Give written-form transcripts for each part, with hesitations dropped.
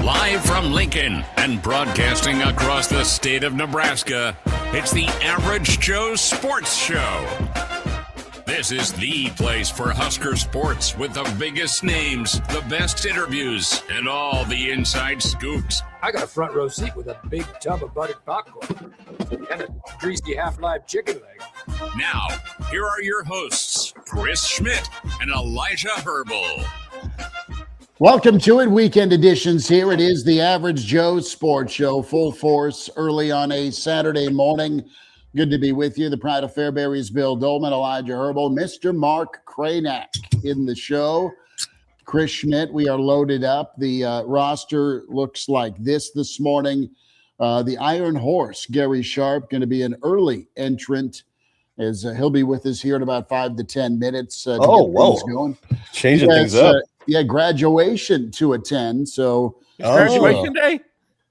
Live from Lincoln and broadcasting across the state of Nebraska, it's the Average Joe Sports Show. This is the place for Husker sports with the biggest names, the best interviews, and all the inside scoops. I got a front row seat with a big tub of buttered popcorn and a greasy half-live chicken leg. Now, here are your hosts, Chris Schmidt and Elijah Herbel. Welcome to it, weekend editions here. It is the Average Joe Sports Show, full force early on a Saturday morning. Good to be with you. The pride of Fairbury's Bill Doleman, Elijah Herbel, Mr. Mark Kraynak in the show. Chris Schmidt, we are loaded up. The roster looks like this morning. The Iron Horse, Gary Sharp, going to be an early entrant as he'll be with us here in about 5 to 10 minutes. Going. Changing things up. Graduation to attend. So graduation day?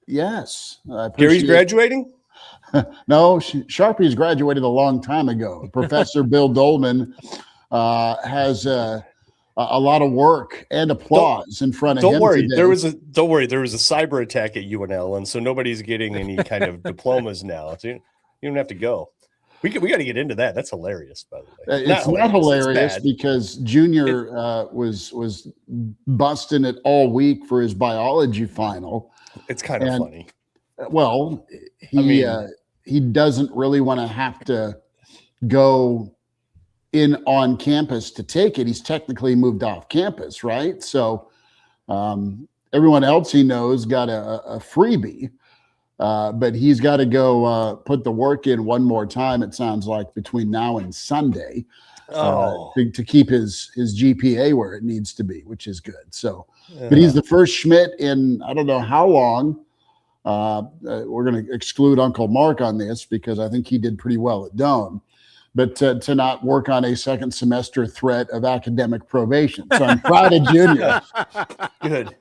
Yes. Gary's graduating? No, Sharpie's graduated a long time ago. Professor Bill Doleman has a lot of work and applause in front of him. Don't worry, today. there was a cyber attack at UNL, and so nobody's getting any kind of diplomas now. So you don't have to go. We got to get into that. That's hilarious, by the way. It's not hilarious because Junior was busting it all week for his biology final. It's kind of funny. Well, he doesn't really want to have to go in on campus to take it. He's technically moved off campus, right? So everyone else he knows got a freebie. But he's got to go put the work in one more time, it sounds like, between now and Sunday to keep his GPA where it needs to be, which is good. So, but he's the first Schmidt in I don't know how long. We're going to exclude Uncle Mark on this because I think he did pretty well at Doane. But to not work on a second semester threat of academic probation. So I'm proud of Junior. Good.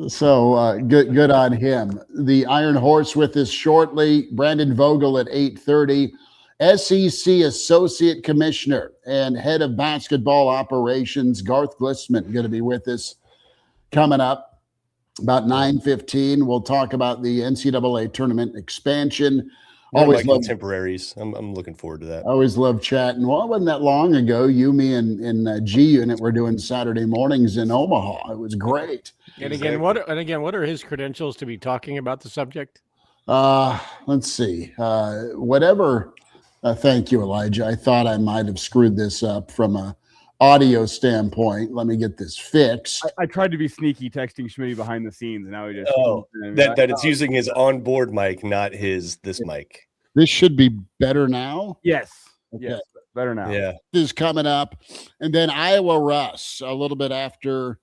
So good on him. The Iron Horse with us shortly. Brandon Vogel at 8:30. SEC Associate Commissioner and Head of Basketball Operations Garth Glissman going to be with us coming up about 9:15. We'll talk about the NCAA Tournament expansion. Always love contemporaries. I'm looking forward to that. I always love chatting. Well, it wasn't that long ago. You, me, and G Unit were doing Saturday mornings in Omaha. It was great. And again, what are his credentials to be talking about the subject? Let's see. Whatever. Thank you, Elijah. I thought I might have screwed this up from a audio standpoint. Let me get this fixed. I tried to be sneaky, texting Schmidty behind the scenes, and now he just that it's using his onboard mic, not this mic. This should be better now. Yes. Okay. Yes. Better now. Yeah. This is coming up, and then Iowa Russ a little bit after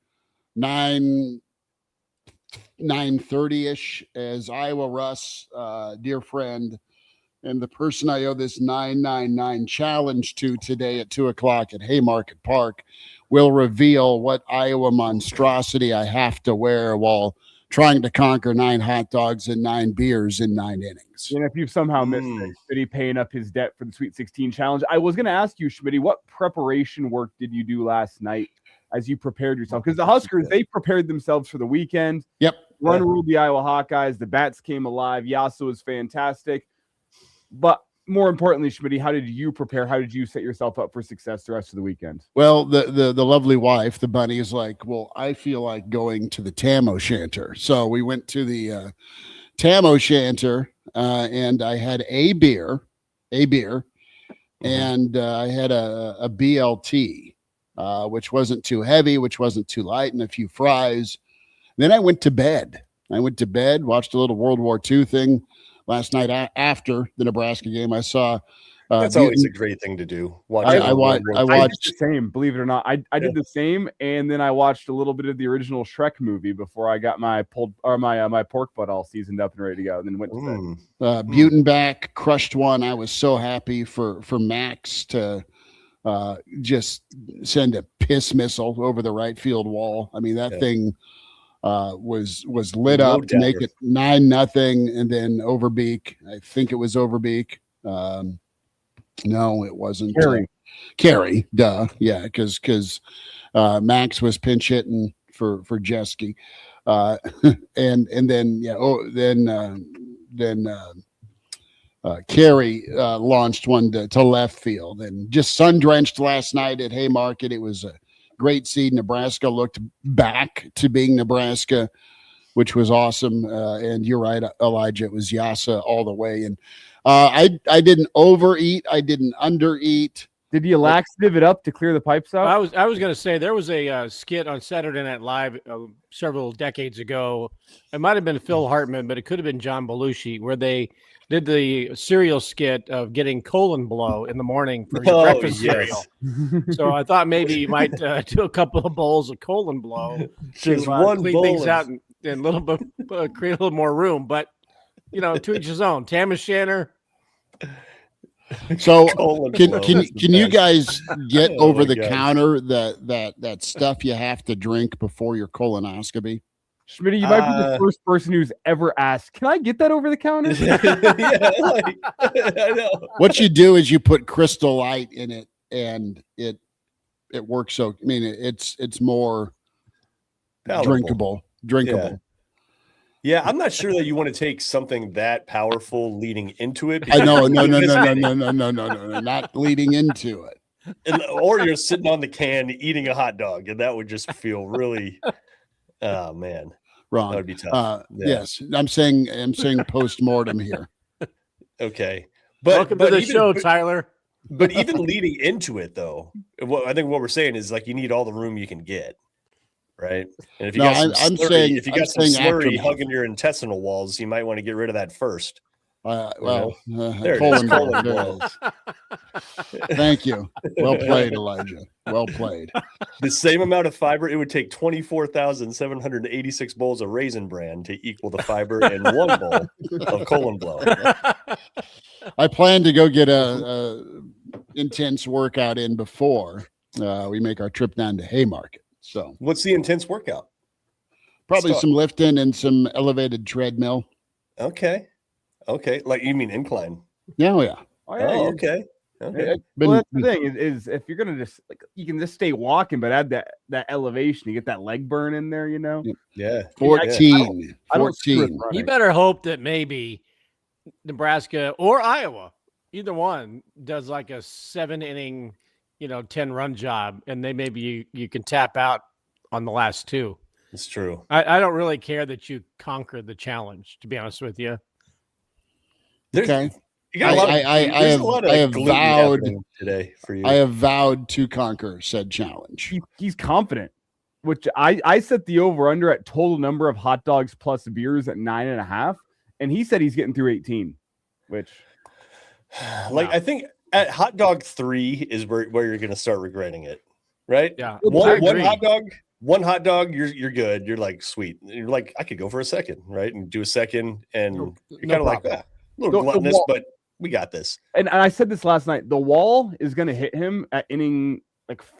9:30ish as Iowa Russ, dear friend, and the person I owe this 999 challenge to today at 2:00 at Haymarket Park will reveal what Iowa monstrosity I have to wear while trying to conquer 9 hot dogs and 9 beers in 9 innings. And if you've somehow missed it, Schmitty paying up his debt for the Sweet 16 challenge, I was going to ask you, Schmitty, what preparation work did you do last night as you prepared yourself? Because the Huskers, they prepared themselves for the weekend. Yep. Run ruled the Iowa Hawkeyes. The Bats came alive. Yasa was fantastic. But more importantly, Schmitty, how did you prepare? How did you set yourself up for success the rest of the weekend? Well, the lovely wife, the bunny, is like, well, I feel like going to the Tam O'Shanter. So we went to the Tam O'Shanter, and I had a beer, and I had a BLT, which wasn't too heavy, which wasn't too light, and a few fries. Then I went to bed. Watched a little World War II thing. Last night after the Nebraska game, I saw. That's always a great thing to do. I watched the same. Believe it or not, I did the same, and then I watched a little bit of the original Shrek movie before I got my my pork butt all seasoned up and ready to go. And then went to bed. Butenbach crushed one. I was so happy for Max to just send a piss missile over the right field wall. I mean, that thing was lit up to make it 9-0, and then Overbeek. I think it was Overbeek. No, it wasn't. Carey, duh, yeah, because Max was pinch hitting for Jeske. And then Carey launched one to left field, and just sun-drenched last night at Haymarket. It was a great see. Nebraska looked back to being Nebraska, which was awesome. And you're right, Elijah, it was Yasa all the way. And I didn't overeat. I didn't undereat. Did you laxative it up to clear the pipes out? I was going to say there was a skit on Saturday Night Live several decades ago. It might have been Phil Hartman, but it could have been John Belushi, where they did the cereal skit of getting colon blow in the morning for your breakfast cereal. So I thought maybe you might do a couple of bowls of colon blow Just to one clean bowl things of- out and a little bit create a little more room. But to each his own. Tam Shanner. So Colon can blow can is the can you best. guys get Oh over my the God. counter that stuff you have to drink before your colonoscopy? Schmitty, you might be the first person who's ever asked, can I get that over the counter? I know. What you do is you put Crystal Light in it, and it works. So I mean, it's more Palatable. drinkable. Yeah, I'm not sure that you want to take something that powerful leading into it. I know, no, because- not leading into it. Or you're sitting on the can eating a hot dog, and that would just feel really. Oh man, that Wrong. would be tough. Yeah. Yes, I'm saying post-mortem here. Okay, Welcome to the even- show, Tyler. But even leading into it, though, I think what we're saying is like you need all the room you can get, right? And if you No, got some I'm slurry, saying- if you I'm got some saying slurry aftermath. hugging your intestinal walls, you might want to get rid of that first. There There it is, colon blow. Thank you. Well played, Elijah. Well played. The same amount of fiber, it would take 24,786 bowls of Raisin Bran to equal the fiber in one bowl of colon blow. I plan to go get a intense workout in before we make our trip down to Haymarket. So What's the intense workout? probably Start. some lifting and some elevated treadmill. Okay. Like you mean incline? Yeah, yeah. Oh, yeah, Oh, you- okay. Okay. Been- well, that's the thing is if you're gonna just you can just stay walking, but add that elevation, you get that leg burn in there, Yeah. 14. I don't screw with 14. running. You better hope that maybe Nebraska or Iowa, either one, does like a 7-inning, 10-run job, and maybe you can tap out on the last two. It's true. I don't really care that you conquered the challenge, to be honest with you. There's, Okay. You got a lot of, I there's a lot of I have gluten vowed happening today for you. I have vowed to conquer said challenge. He's confident, which I set the over under at total number of hot dogs plus beers at 9.5, and he said he's getting through 18, which I think at hot dog 3 is where you're going to start regretting it, right? Yeah. One agree. hot dog, you're good. You're like, sweet. You're like, I could go for a second, right? And do a second, and you're kind of like, problem. a little The gluttonous, wall- but we got this. and I said this last night, the wall is going to hit him at inning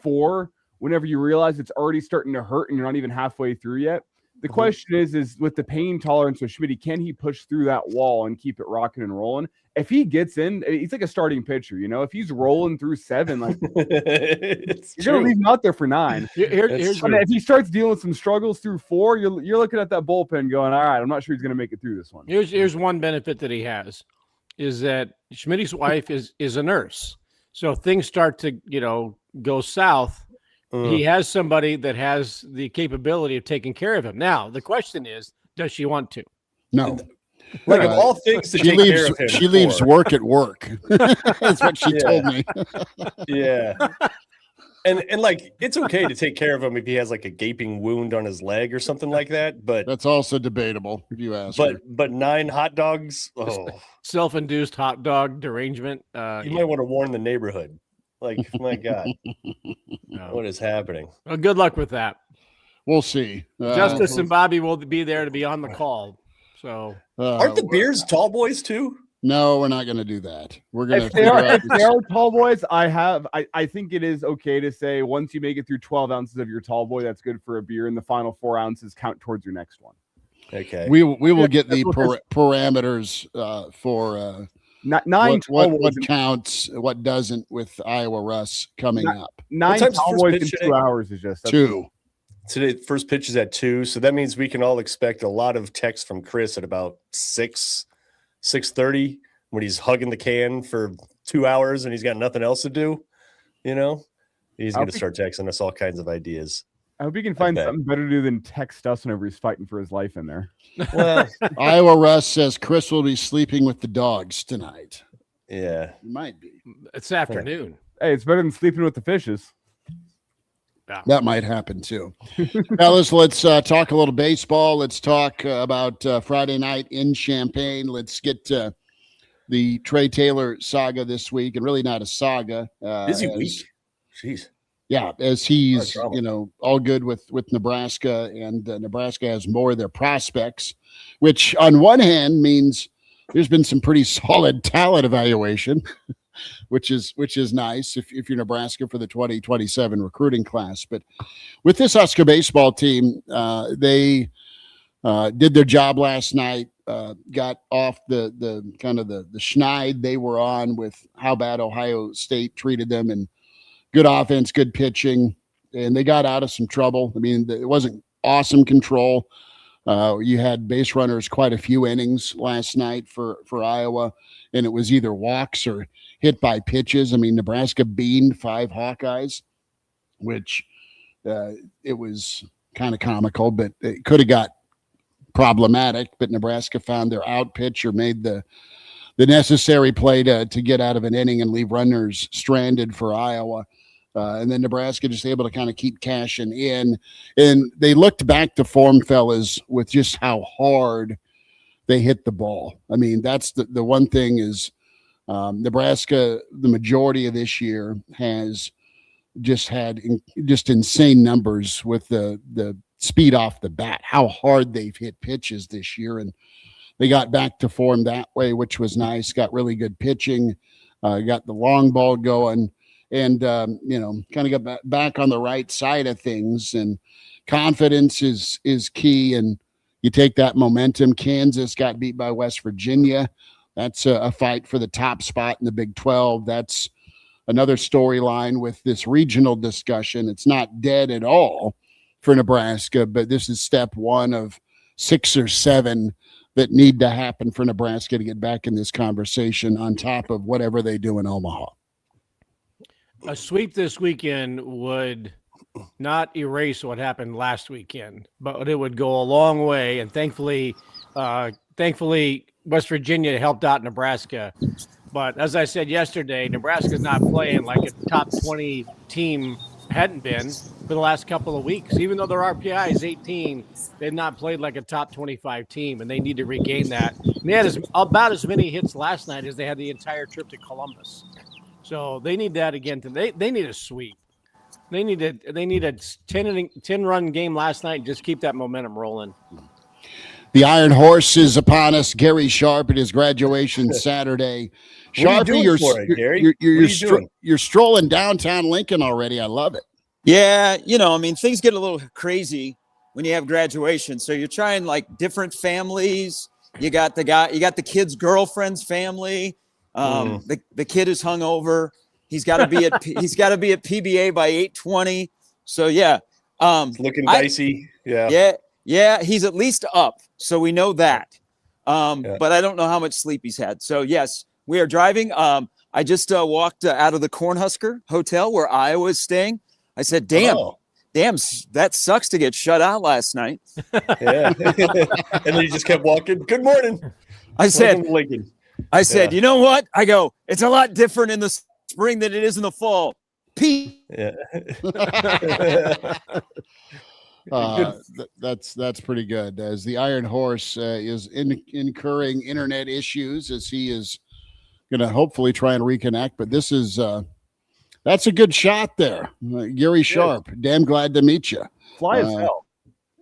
4 whenever you realize it's already starting to hurt and you're not even halfway through yet. The question is with the pain tolerance with Schmidty, can he push through that wall and keep it rocking and rolling? If he gets in, he's like a starting pitcher, If he's rolling through 7, like It's you're going to leave him out there for 9. Here's And if he starts dealing with some struggles through 4, you're looking at that bullpen going, all right, I'm not sure he's going to make it through this one. Here's one benefit that he has, is that Schmidt's wife is a nurse. So if things start to, go south, he has somebody that has the capability of taking care of him. Now, the question is, does she want to? No. Like of all things to She take leaves care of him she leaves for. work at work. That's what she Yeah. told me. Yeah. And like it's okay to take care of him if he has like a gaping wound on his leg or something like that. But That's also debatable if you ask her. but 9 hot dogs, oh, Self-induced hot dog derangement. you might want to warn the neighborhood. Like, my God, what is happening? Well, good luck with that. We'll see. Justice and Bobby will be there to be on the call. So Aren't the beers tall boys too? No, we're not going to do that. We're going to If they are tall boys, I think it is okay to say once you make it through 12 ounces of your tall boy, that's good for a beer, and the final 4 ounces count towards your next one. Okay. We will get the That's what parameters for Nine tall what boys, counts, what doesn't with Iowa Russ coming up. 9 time's tall first boys pitch in today? 2 hours is just that's 2. Today, first pitch is at 2, so that means we can all expect a lot of text from Chris at about 6:30 when he's hugging the can for 2 hours and he's got nothing else to do. You know, he's going to start texting us all kinds of ideas. I hope he can find something better to do than text us whenever he's fighting for his life in there. Well, Iowa Russ says Chris will be sleeping with the dogs tonight. Yeah, He might be. It's afternoon. Hey, it's better than sleeping with the fishes. That might happen too. Fellas, let's talk a little baseball. Let's talk about Friday night in Champaign. Let's get to the Trey Taylor saga this week, and really not a saga. busy week. Jeez. Yeah, as he's all good with Nebraska, and Nebraska has more of their prospects, which on one hand means there's been some pretty solid talent evaluation. Which is nice if you're Nebraska for the 2027 recruiting class. But with this Husker baseball team, they did their job last night, got off the kind of the schneid they were on with how bad Ohio State treated them, and good offense, good pitching, and they got out of some trouble. I mean, it wasn't awesome control. You had base runners quite a few innings last night for Iowa, and it was either walks or hit by pitches. I mean, Nebraska beaned 5 Hawkeyes, which it was kind of comical, but it could have got problematic. But Nebraska found their out pitch or made the necessary play to get out of an inning and leave runners stranded for Iowa. And then Nebraska just able to kind of keep cashing in. And they looked back to form, fellas, with just how hard they hit the ball. I mean, that's the one thing is Nebraska, the majority of this year, has just had just insane numbers with the speed off the bat, how hard they've hit pitches this year. And they got back to form that way, which was nice. Got really good pitching, got the long ball going, and kind of got back on the right side of things. And confidence is key, and you take that momentum. Kansas got beat by West Virginia. That's a fight for the top spot in the Big 12. That's another storyline with this regional discussion. It's not dead at all for Nebraska, but this is step one of 6 or 7 that need to happen for Nebraska to get back in this conversation on top of whatever they do in Omaha. A sweep this weekend would not erase what happened last weekend, but it would go a long way. And thankfully, West Virginia helped out Nebraska. But as I said yesterday, Nebraska's not playing like a top 20 team hadn't been for the last couple of weeks. Even though their RPI is 18, they've not played like a top 25 team, and they need to regain that. And they had about as many hits last night as they had the entire trip to Columbus. So they need that again. They need a sweep. They need a 10-run game last night and just keep that momentum rolling. The Iron Horse is upon us. Gary Sharp at his graduation Saturday. Sharpie, you're strolling downtown Lincoln already. I love it. Yeah, things get a little crazy when you have graduation. So you're trying like different families. You got the kid's girlfriend's family. The kid is hungover. He's got to be at PBA by 8:20. So yeah, it's looking dicey. Yeah, he's at least up, so we know that. But I don't know how much sleep he's had. So yes, we are driving. I just walked out of the Cornhusker Hotel where Iowa is staying. I said, damn, that sucks to get shut out last night. Yeah, and then you just kept walking. Good morning. I said, you know what? I go, it's a lot different in the spring than it is in the fall. Yeah. That's pretty good. As the Iron Horse is incurring internet issues, as he is going to hopefully try and reconnect. But this is that's a good shot there, Gary Sharp. Damn glad to meet you. Fly as hell.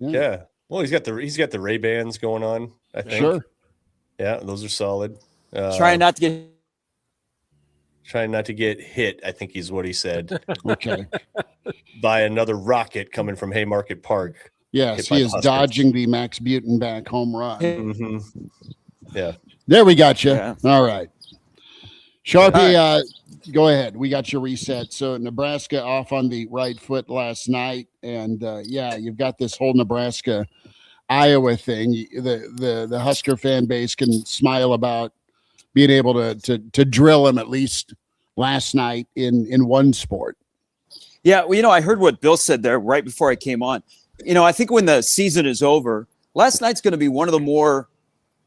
Yeah. Well, he's got the Ray-Bans going on, I think. Sure. Yeah, those are solid. Trying not to get hit, I think is what he said. Okay. By another rocket coming from Haymarket Park. Yes, he is dodging the Max Butenbach home run. Mm-hmm. Yeah. There we got you. Yeah. All right. Sharpie, go ahead. We got your reset. So Nebraska off on the right foot last night, and you've got this whole Nebraska Iowa thing. The Husker fan base can smile about being able to drill them at least last night in one sport. Yeah, well, I heard what Bill said there right before I came on. I think when the season is over, last night's going to be one of the more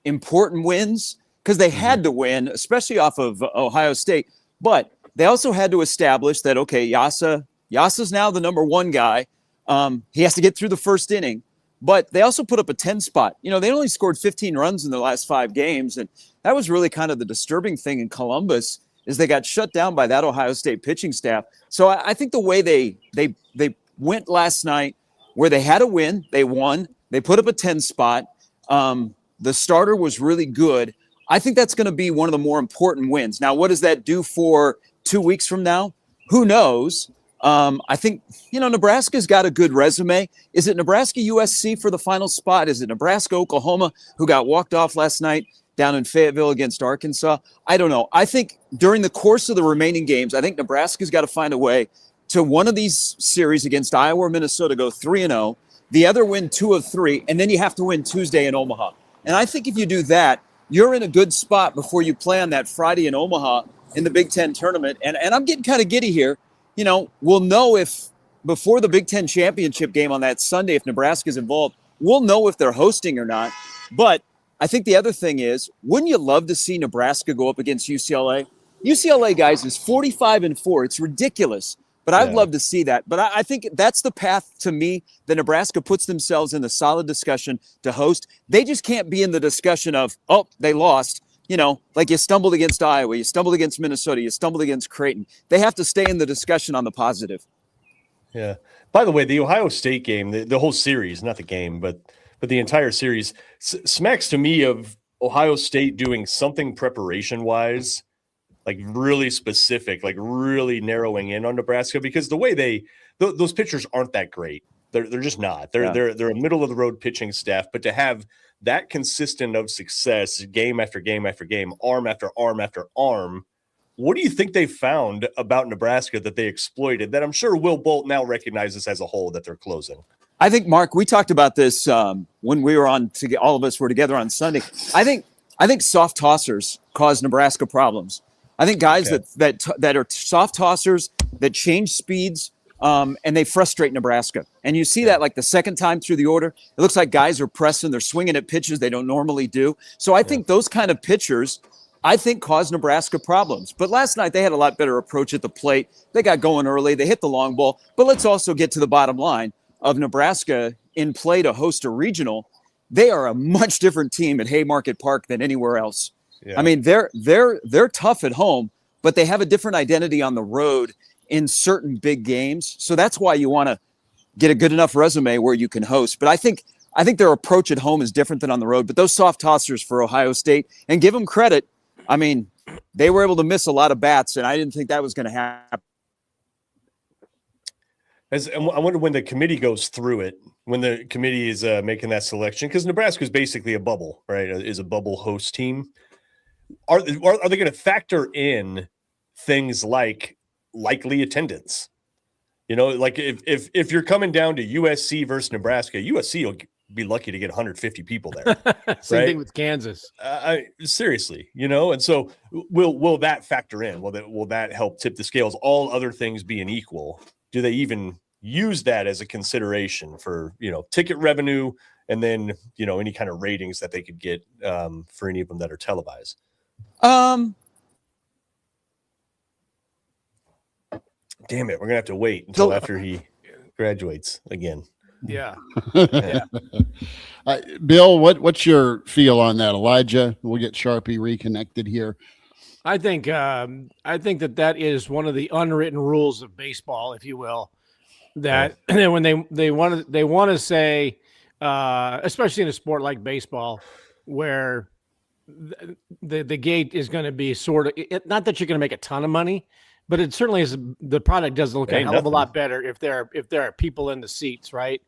important wins because they had to win, especially off of Ohio State. But they also had to establish that, okay, Yasa's now the number one guy. He has to get through the first inning. But they also put up a 10 spot. They only scored 15 runs in their last 5 games. And that was really kind of the disturbing thing in Columbus is they got shut down by that Ohio State pitching staff. So I think the way they went last night where they had a win, they won, they put up a 10 spot. The starter was really good. I think that's going to be one of the more important wins. Now, what does that do for 2 weeks from now? Who knows? I think, Nebraska's got a good resume. Is it Nebraska USC for the final spot? Is it Nebraska Oklahoma, who got walked off last night down in Fayetteville against Arkansas? I don't know. I think during the course of the remaining games, I think Nebraska's got to find a way to one of these series against Iowa or Minnesota go 3-0, the other win 2 of 3, and then you have to win Tuesday in Omaha. And I think if you do that, you're in a good spot before you play on that Friday in Omaha in the Big Ten tournament. And I'm getting kind of giddy here. We'll know if before the Big Ten championship game on that Sunday, if Nebraska's involved, we'll know if they're hosting or not. But I think the other thing is, wouldn't you love to see Nebraska go up against UCLA? UCLA, guys, is 45-4. It's ridiculous. But I'd love to see that. But I think that's the path to me that Nebraska puts themselves in the solid discussion to host. They just can't be in the discussion of, oh, they lost. Like you stumbled against Iowa, you stumbled against Minnesota, you stumbled against Creighton. They have to stay in the discussion on the positive. Yeah. By the way, the Ohio State game, the whole series, not the game, but the entire series smacks to me of Ohio State doing something preparation-wise, like really specific, like really narrowing in on Nebraska, because the way those pitchers aren't that great. They're just not. They're a middle of the road pitching staff, but to have that consistent of success game after game after game, arm after arm after arm, what do you think they found about Nebraska that they exploited that I'm sure Will Bolt now recognizes as a whole that they're closing? I think, Mark, we talked about this when we were on, all of us were together on Sunday. I think soft tossers cause Nebraska problems. I think guys that are soft tossers that change speeds and they frustrate Nebraska. And you see that like the second time through the order, it looks like guys are pressing, they're swinging at pitches they don't normally do. So I think those kind of pitchers, I think, cause Nebraska problems. But last night they had a lot better approach at the plate. They got going early. They hit the long ball. But let's also get to the bottom line of Nebraska in play to host a regional. They are a much different team at Haymarket Park than anywhere else. Yeah. I mean, they're tough at home, but they have a different identity on the road in certain big games. So that's why you want to get a good enough resume where you can host. But I think their approach at home is different than on the road. But those soft tossers for Ohio State, and give them credit, I mean, they were able to miss a lot of bats, and I didn't think that was going to happen. I wonder when the committee goes through it, when the committee is making that selection, because Nebraska is basically a bubble, right? Is a bubble host team. Are they going to factor in things like likely attendance? Like if you're coming down to USC versus Nebraska, USC will be lucky to get 150 people there. Same thing with Kansas. Seriously, and so will that factor in? Will that help tip the scales? All other things being equal, do they even use that as a consideration for ticket revenue and then any kind of ratings that they could get for any of them that are televised? Damn it, we're gonna have to wait until after he graduates again. Yeah. Bill, what's your feel on that? Elijah, we'll get Sharpie reconnected here. I think that is one of the unwritten rules of baseball, if you will, that when they want to say, especially in a sport like baseball, where the gate is going to be sort of not that you're going to make a ton of money, but it certainly is. The product does look a hell of a lot better if there are people in the seats, right?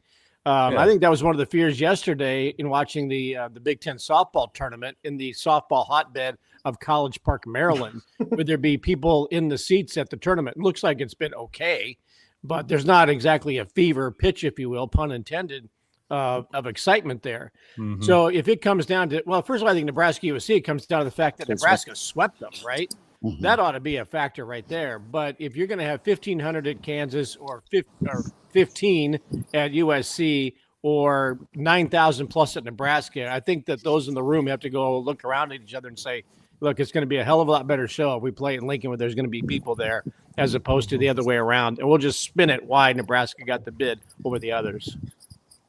I think that was one of the fears yesterday in watching the Big Ten softball tournament in the softball hotbed of College Park, Maryland. Would there be people in the seats at the tournament? It looks like it's been okay, but there's not exactly a fever pitch, if you will, pun intended, of excitement there. Mm-hmm. So if it comes down to, well, first of all, I think Nebraska USC, it comes down to the fact that Nebraska swept them, right? Mm-hmm. That ought to be a factor right there. But if you're going to have 1,500 at Kansas or 15 at USC or 9,000 plus at Nebraska, I think that those in the room have to go look around at each other and say, look, it's going to be a hell of a lot better show if we play in Lincoln where there's going to be people there as opposed to the other way around. And we'll just spin it why Nebraska got the bid over the others.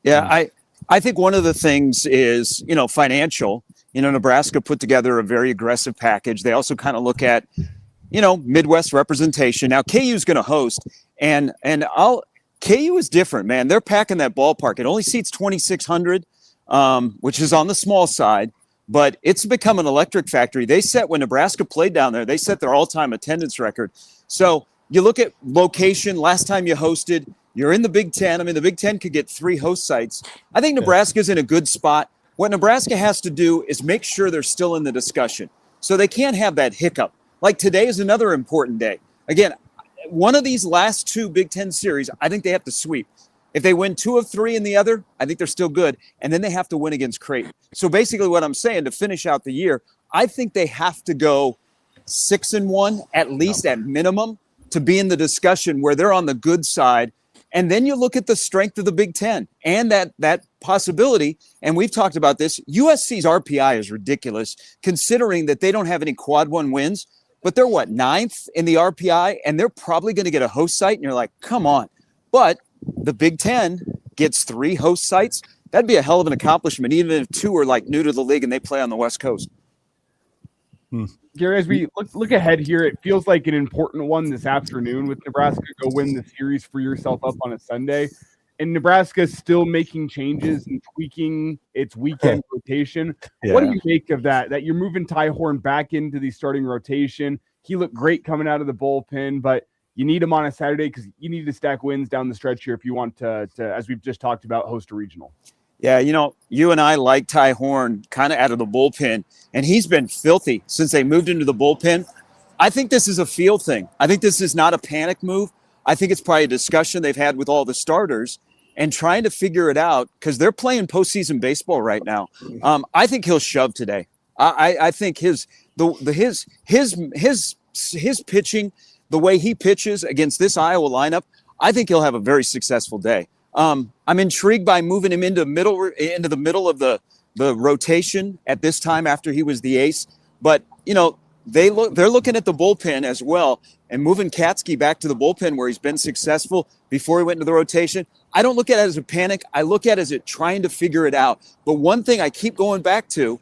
Yeah, I think one of the things is, financial. Nebraska put together a very aggressive package. They also kind of look at, Midwest representation. Now, KU is going to host, and KU is different, man. They're packing that ballpark. It only seats 2,600, which is on the small side, but it's become an electric factory. They set, when Nebraska played down there, they set their all-time attendance record. So you look at location, last time you hosted, you're in the Big Ten. I mean, the Big Ten could get 3 host sites. I think Nebraska's in a good spot. What Nebraska has to do is make sure they're still in the discussion. So they can't have that hiccup. Like today is another important day. Again, one of these last 2 Big Ten series, I think they have to sweep. If they win 2 of 3 in the other, I think they're still good. And then they have to win against Creighton. So basically what I'm saying, to finish out the year, I think they have to go 6-1, at least at minimum, to be in the discussion where they're on the good side. And then you look at the strength of the Big Ten and that possibility. And we've talked about this. USC's RPI is ridiculous, considering that they don't have any quad 1 wins, but they're 9th in the RPI, and they're probably going to get a host site. And you're like, come on. But the Big Ten gets 3 host sites. That'd be a hell of an accomplishment, even if 2 are new to the league and they play on the West Coast. Gary, as we look ahead here, it feels like an important one this afternoon with Nebraska. Go win the series for yourself up on a Sunday. And Nebraska is still making changes and tweaking its weekend rotation. Yeah. What do you make of that you're moving Ty Horn back into the starting rotation? He looked great coming out of the bullpen, but you need him on a Saturday because you need to stack wins down the stretch here if you want to, as we've just talked about, host a regional. Yeah, you and I like Ty Horn kind of out of the bullpen, and he's been filthy since they moved into the bullpen. I think this is a feel thing. I think this is not a panic move. I think it's probably a discussion they've had with all the starters and trying to figure it out because they're playing postseason baseball right now. I think he'll shove today. I think his pitching, the way he pitches against this Iowa lineup, I think he'll have a very successful day. I'm intrigued by moving him into the middle of the rotation at this time after he was the ace. But they're looking at the bullpen as well, and moving Katsky back to the bullpen where he's been successful before he went into the rotation. I don't look at it as a panic. I look at it as trying to figure it out. But one thing I keep going back to,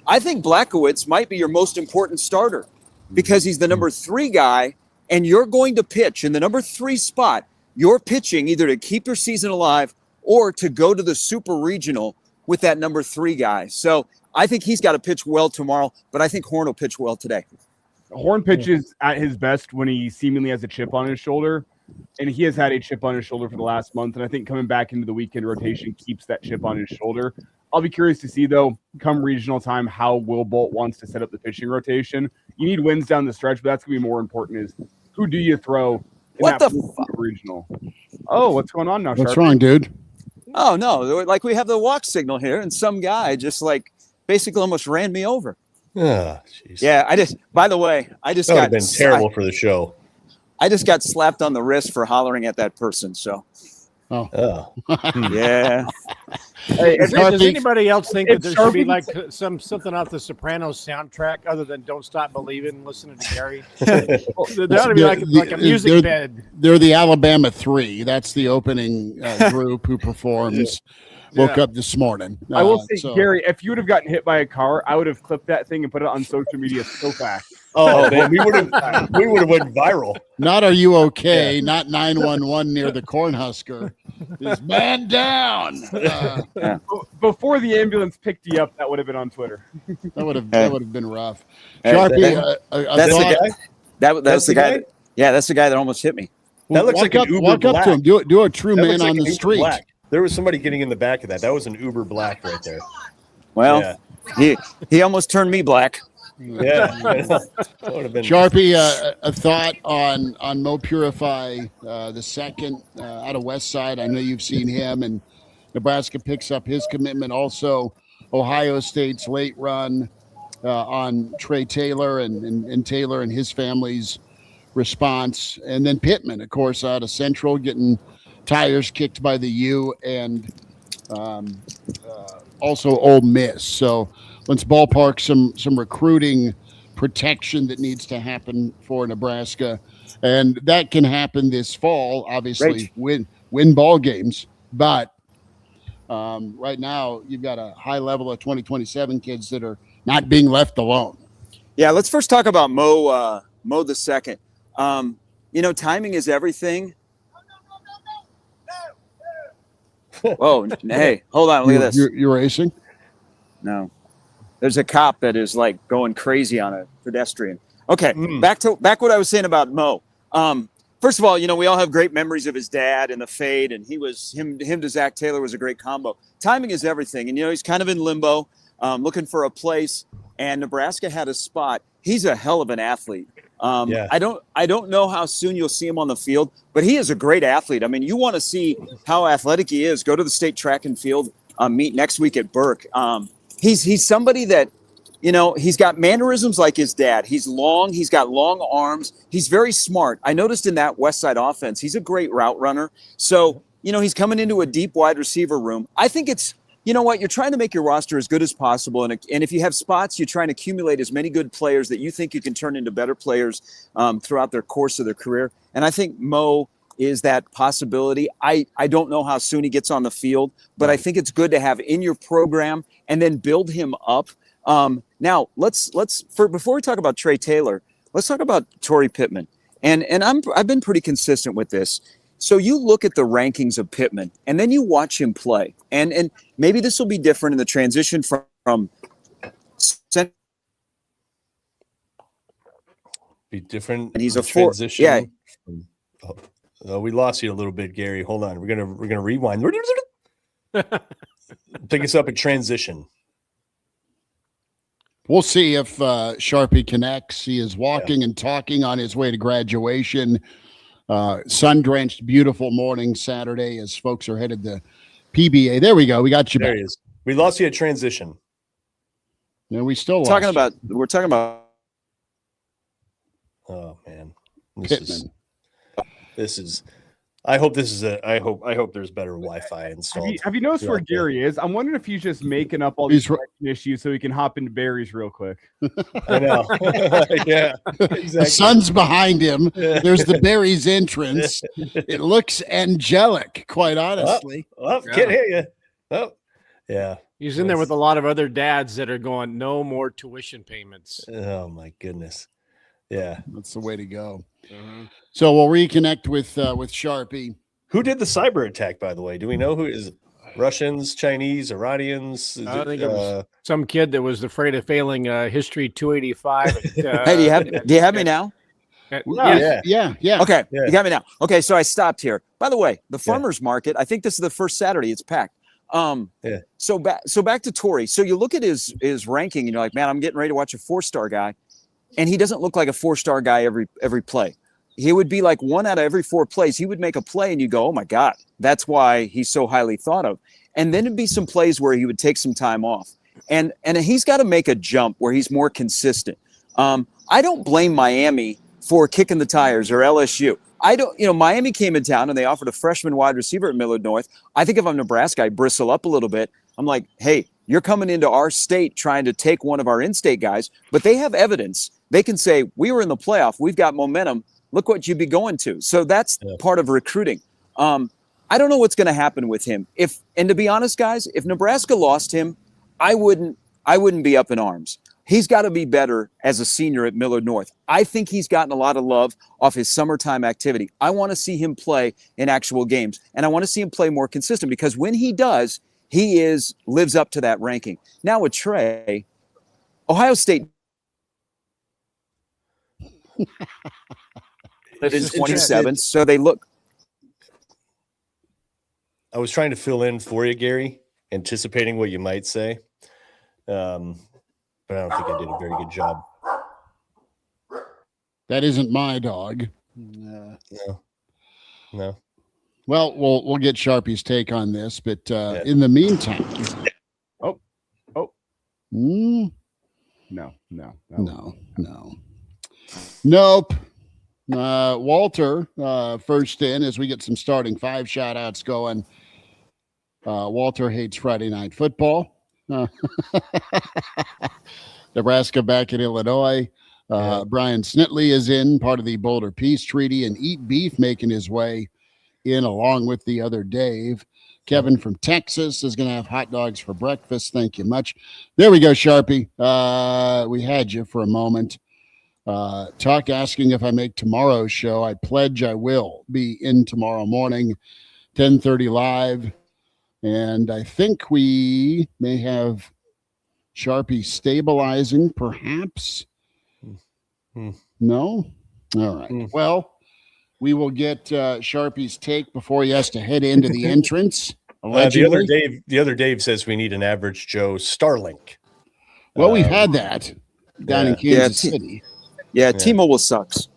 I think Blachowicz might be your most important starter because he's the number 3 guy, and you're going to pitch in the number 3 spot. You're pitching either to keep your season alive or to go to the super regional with that number 3 guy. So I think he's got to pitch well tomorrow, but I think Horn will pitch well today. Horn pitches at his best when he seemingly has a chip on his shoulder, and he has had a chip on his shoulder for the last month, and I think coming back into the weekend rotation keeps that chip on his shoulder. I'll be curious to see, though, come regional time, how Will Bolt wants to set up the pitching rotation. You need wins down the stretch, but that's going to be more important is who do you throw what the fuck? Regional. Oh, what's going on now, Sharp? What's wrong, dude? Oh, no. We have the walk signal here, and some guy just basically almost ran me over. Oh, yeah, by the way, that would have been terrible for the show. I just got slapped on the wrist for hollering at that person. So, yeah. Hey, does anybody else think that there should be something off the Sopranos soundtrack other than "Don't Stop Believing"? Listening to Gary, there ought to be like a music bed. They're the Alabama 3. That's the opening group who performs. Woke up this morning. I will say, Gary, if you would have gotten hit by a car, I would have clipped that thing and put it on social media so fast. Oh, man, we would have went viral. Not "Are you okay?" Not 911 near the Cornhusker. Is man down. Before the ambulance picked you up, that would have been on Twitter. That would have been rough. Sharpie, that's the guy. That's the guy. That's the guy that almost hit me. That looks walk like an Uber walk black. up to him. Do a true man on the street. Black. There was somebody getting in the back of that. That was an Uber Black right there. Well, he almost turned me black. Yeah. That would have been Sharpie, a thought on Mo Purify, the second out of West Side. I know you've seen him, and Nebraska picks up his commitment. Also, Ohio State's late run on Trey Taylor and Taylor and his family's response. And then Pittman, of course, out of Central, getting tires kicked by the U, and also Ole Miss. So let's ballpark some recruiting protection that needs to happen for Nebraska. And that can happen this fall, obviously, win ball games. But right now, you've got a high level of 2027 kids that are not being left alone. Yeah, let's first talk about Mo the second. Timing is everything. Whoa, hey, hold on, look at this. You're racing? No. There's a cop that is like going crazy on a pedestrian. Okay, back what I was saying about Mo. First of all, we all have great memories of his dad and the fade, and him to Zach Taylor was a great combo. Timing is everything, and he's kind of in limbo, looking for a place, and Nebraska had a spot. He's a hell of an athlete. I don't know how soon you'll see him on the field, but he is a great athlete. I mean, you want to see how athletic he is, go to the state track and field meet next week at Burke. He's somebody that, he's got mannerisms like his dad. He's long. He's got long arms. He's very smart. I noticed in that West Side offense, he's a great route runner. So, he's coming into a deep wide receiver room. I think it's, you're trying to make your roster as good as possible. And if you have spots, you try and accumulate as many good players that you think you can turn into better players throughout their course of their career. And I think Mo is that possibility. I don't know how soon he gets on the field, but I think it's good to have in your program and then build him up. Now before we talk about Trey Taylor, let's talk about Torrey Pittman. And I've been pretty consistent with this. So you look at the rankings of Pittman and then you watch him play, and maybe this will be different in the transition from be different. And he's a transition. Yeah. Oh, we lost you a little bit, Gary. Hold on. We're gonna rewind. Pick us up at transition. We'll see if Sharpie connects. He is walking and talking on his way to graduation. Sun-drenched, beautiful morning Saturday as folks are headed to PBA. There we go. We got you there back. He is. We lost you at transition. No, we still we're talking about. Oh man, Pittman. This is. I hope there's better Wi-Fi installed. Have you noticed where Gary is? I'm wondering if he's just making up all these issues so he can hop into Barry's real quick. I know. Yeah, exactly. The sun's behind him. There's the Barry's entrance. It looks angelic, quite honestly. Can't hear you. Oh, yeah. He's in there with a lot of other dads that are going, no more tuition payments. Oh my goodness. Yeah, that's the way to go. So we'll reconnect with Sharpie. Who did the cyber attack, by the way? Do we know who is? Russians, Chinese, Iranians? I think it was some kid that was afraid of failing History 285. Hey, do you have me now? Yeah. Okay, you got me now. Okay, so I stopped here. By the way, the farmers market, I think this is the first Saturday it's packed. So back to Torrey. So you look at his ranking and you're like, man, I'm getting ready to watch a 4-star guy. And he doesn't look like a 4-star guy every play. He would be like 1 out of every 4 plays. He would make a play and you go, oh my God, that's why he's so highly thought of. And then it'd be some plays where he would take some time off. And he's got to make a jump where he's more consistent. I don't blame Miami for kicking the tires or LSU. Miami came in town and they offered a freshman wide receiver at Millard North. I think if I'm Nebraska, I bristle up a little bit. I'm like, hey, you're coming into our state trying to take one of our in-state guys, but they have evidence. They can say, we were in the playoff. We've got momentum. Look what you'd be going to. So that's part of recruiting. I don't know what's going to happen with him. And to be honest, guys, if Nebraska lost him, I wouldn't be up in arms. He's got to be better as a senior at Millard North. I think he's gotten a lot of love off his summertime activity. I want to see him play in actual games, and I want to see him play more consistent because when he does, he lives up to that ranking. Now with Trey, Ohio State is 27, so they look. I was trying to fill in for you, Gary, anticipating what you might say. But I don't think I did a very good job. That isn't my dog. No. Well, we'll get Sharpie's take on this, but in the meantime, nope. Walter, first in as we get some starting five shout outs going. Walter hates Friday night football. Nebraska back in Illinois. Brian Snitley is in, part of the Boulder Peace Treaty, and Eat Beef making his way in along with the other Dave. Kevin from Texas is going to have hot dogs for breakfast. Thank you much. There we go, Sharpie. We had you for a moment. Talk asking if I make tomorrow's show. I pledge I will be in tomorrow morning, 10:30 live. And I think we may have Sharpie stabilizing, perhaps. No? All right. Well, we will get Sharpie's take before he has to head into the entrance. The other Dave says we need an average Joe Starlink. Well, we've had that down in Kansas City. Yeah, T-Mobile sucks.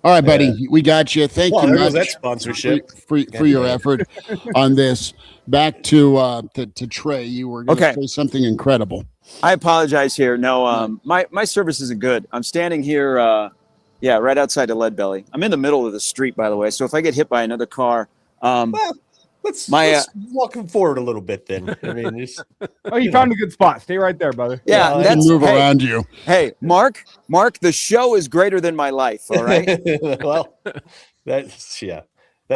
All right, buddy. We got you. Thank you much that sponsorship for your effort on this. Back to Trey. You were going to say something incredible. I apologize here. No, my service isn't good. I'm standing here, right outside of Lead Belly. I'm in the middle of the street, by the way. So if I get hit by another car, let's walk him forward a little bit then. I mean, you found a good spot. Stay right there, brother. Yeah, I can move around you. Hey, Mark, the show is greater than my life. All right. Well, that's the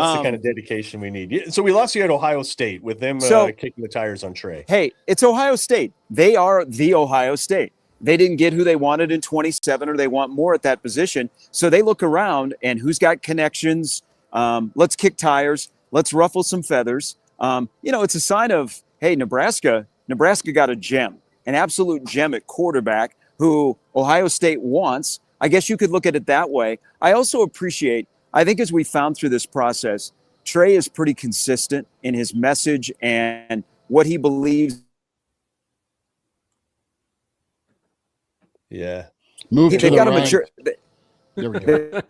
kind of dedication we need. So we lost you at Ohio State with them kicking the tires on Trey. Hey, it's Ohio State. They are the Ohio State. They didn't get who they wanted in 27, or they want more at that position. So they look around and who's got connections. Let's kick tires. Let's ruffle some feathers. It's a sign of, hey, Nebraska got a gem, an absolute gem at quarterback who Ohio State wants. I guess you could look at it that way. I also appreciate, I think as we found through this process, Trey is pretty consistent in his message and what he believes. Yeah. Move to the right. Mature. There we go.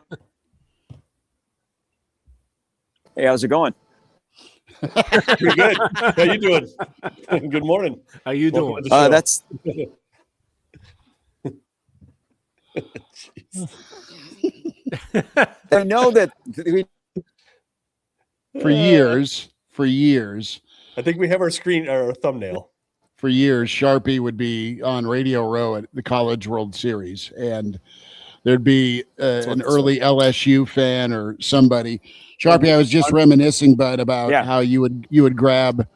Hey, how's it going? Pretty good. How you doing? Good morning. How you doing? That's. I know that for years. I think we have our thumbnail. For years, Sharpie would be on Radio Row at the College World Series, and there'd be an early LSU fan or somebody. Sharpie, I was just reminiscing, bud, about how you would grab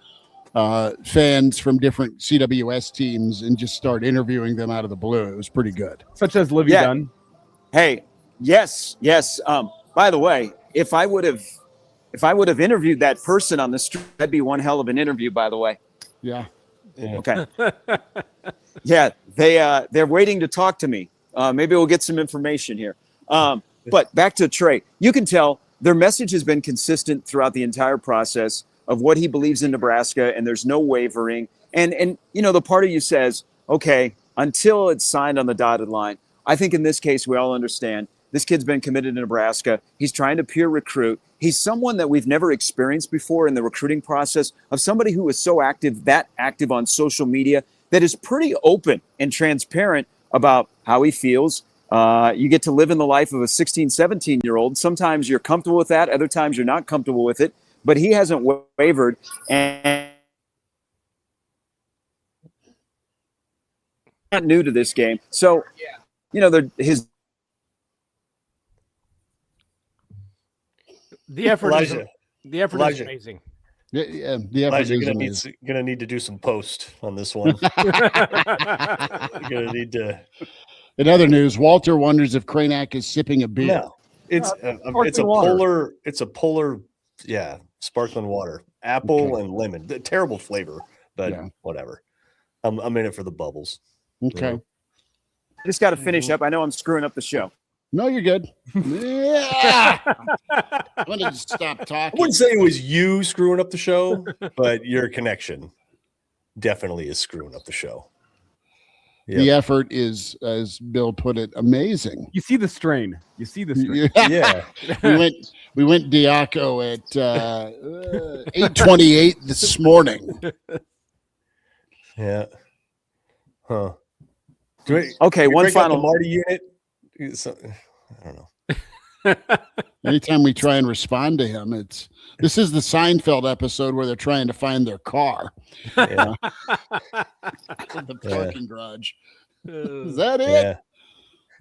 fans from different CWS teams and just start interviewing them out of the blue. It was pretty good. Such as Livy Dunn. Hey, yes. By the way, if I would have interviewed that person on the street, that'd be one hell of an interview, by the way. Yeah. Okay. Yeah, they're waiting to talk to me. Maybe we'll get some information here. But back to Trey, you can tell their message has been consistent throughout the entire process of what he believes in Nebraska, and there's no wavering. And the part of you says, okay, until it's signed on the dotted line. I think in this case, we all understand this kid's been committed to Nebraska. He's trying to peer recruit. He's someone that we've never experienced before in the recruiting process, of somebody who is so active on social media, that is pretty open and transparent about how he feels. You get to live in the life of a 16, 17-year-old. Sometimes you're comfortable with that. Other times you're not comfortable with it. But he hasn't wavered. And not new to this game. So, the effort Elijah. is amazing. Yeah, the effort Elijah, is gonna need to do some post on this one. Gonna need to. In other news, Walter wonders if Kraynak is sipping a beer. No, it's a polar, sparkling water, apple and lemon. Terrible flavor, but whatever. I'm in it for the bubbles. Okay. I just got to finish up. I know I'm screwing up the show. No, you're good. Yeah. I'm going to stop I talking. wouldn't say it was you screwing up the show, but your connection definitely is screwing up the show. Yep. The effort is, as Bill put it, amazing. You see the strain. Yeah. we went Diaco at 8:28 this morning. Yeah. Huh. One final Marty unit. I don't know. Anytime we try and respond to him, this is the Seinfeld episode where they're trying to find their car. Yeah. The parking garage. Is that it? Yeah.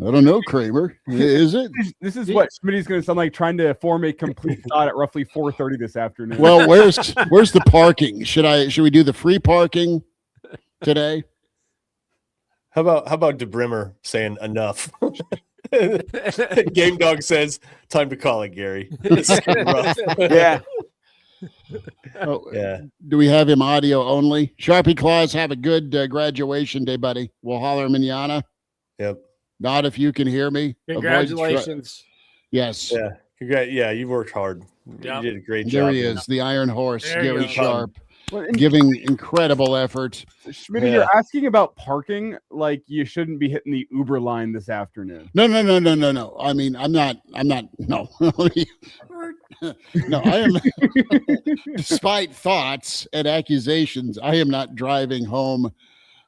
I don't know, Kramer. Is it? This is what Schmidty's going to sound like trying to form a complete thought at roughly 4:30 this afternoon. Well, where's the parking? Should we do the free parking today? How about DeBrimmer saying enough? Game Dog says, time to call it, Gary. This is getting rough. Yeah. Oh, Yeah. Do we have him audio only? Sharpie Claus, have a good graduation day, buddy. We'll holler manana. Yep. Not if you can hear me. Congratulations. Yes. Yeah. Yeah, you worked hard. Yep. You did a great job. There he is, the Iron Horse, There you Gary go. Sharp, Well, and giving incredible effort. Schmidty, Yeah. you're asking about parking like you shouldn't be hitting the Uber line this afternoon. No. I mean, I'm not. No. No, I am. Despite thoughts and accusations, I am not driving home,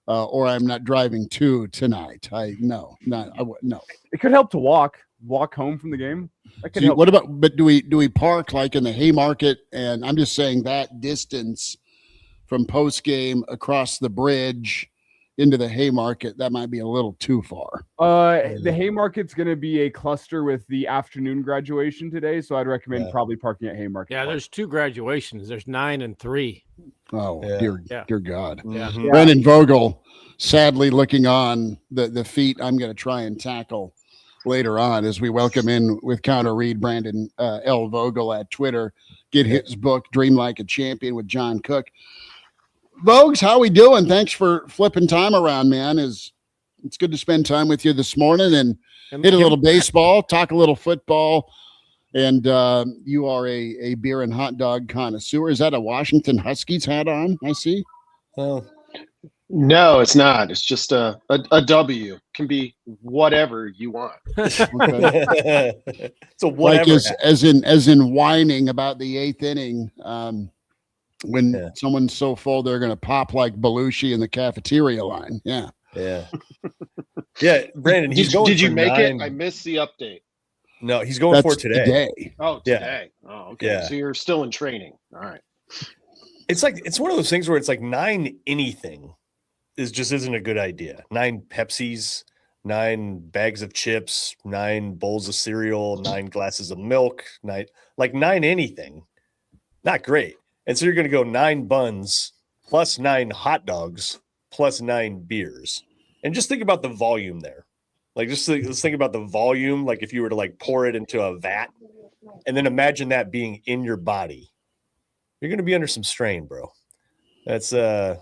or I'm not driving to tonight. No. It could help to walk home from the game. That could See, help. what about? But do we park like in the Haymarket? And I'm just saying that distance from post game across the bridge into the Haymarket, that might be a little too far. The Haymarket's going to be a cluster with the afternoon graduation today, so I'd recommend probably parking at Haymarket. Yeah, there's 2 graduations. There's 9 and 3. Oh, Yeah. dear God. Yeah. Yeah. Brandon Vogel sadly looking on the feet I'm going to try and tackle later on as we welcome in with counter read Brandon L. Vogel at Twitter. Get his book, Dream Like a Champion with John Cook. Vogues, how we doing? Thanks for flipping time around, man. It's good to spend time with you this morning and hit a little baseball, talk a little football. And you are a beer and hot dog connoisseur. Is that a Washington Huskies hat on? I see. Well, No, it's not. It's just a W. Can be whatever you want. Okay. So whatever. Like as in whining about the 8th inning. When someone's so full, they're going to pop like Belushi in the cafeteria line. Yeah. Yeah. Yeah, Brandon, he's going. Did you for make 9. it? I missed the update. No, he's going That's for today. Oh, Yeah. today. Oh, okay. Yeah. So you're still in training. All right. It's one of those things where it's like 9 anything isn't a good idea. 9 Pepsis, 9 bags of chips, 9 bowls of cereal, 9 glasses of milk, 9 anything. Not great. And so you're going to go 9 buns plus 9 hot dogs plus 9 beers. And just think about the volume there. Let's think about the volume. Like if you were to pour it into a vat and then imagine that being in your body, you're going to be under some strain, bro. That's I'm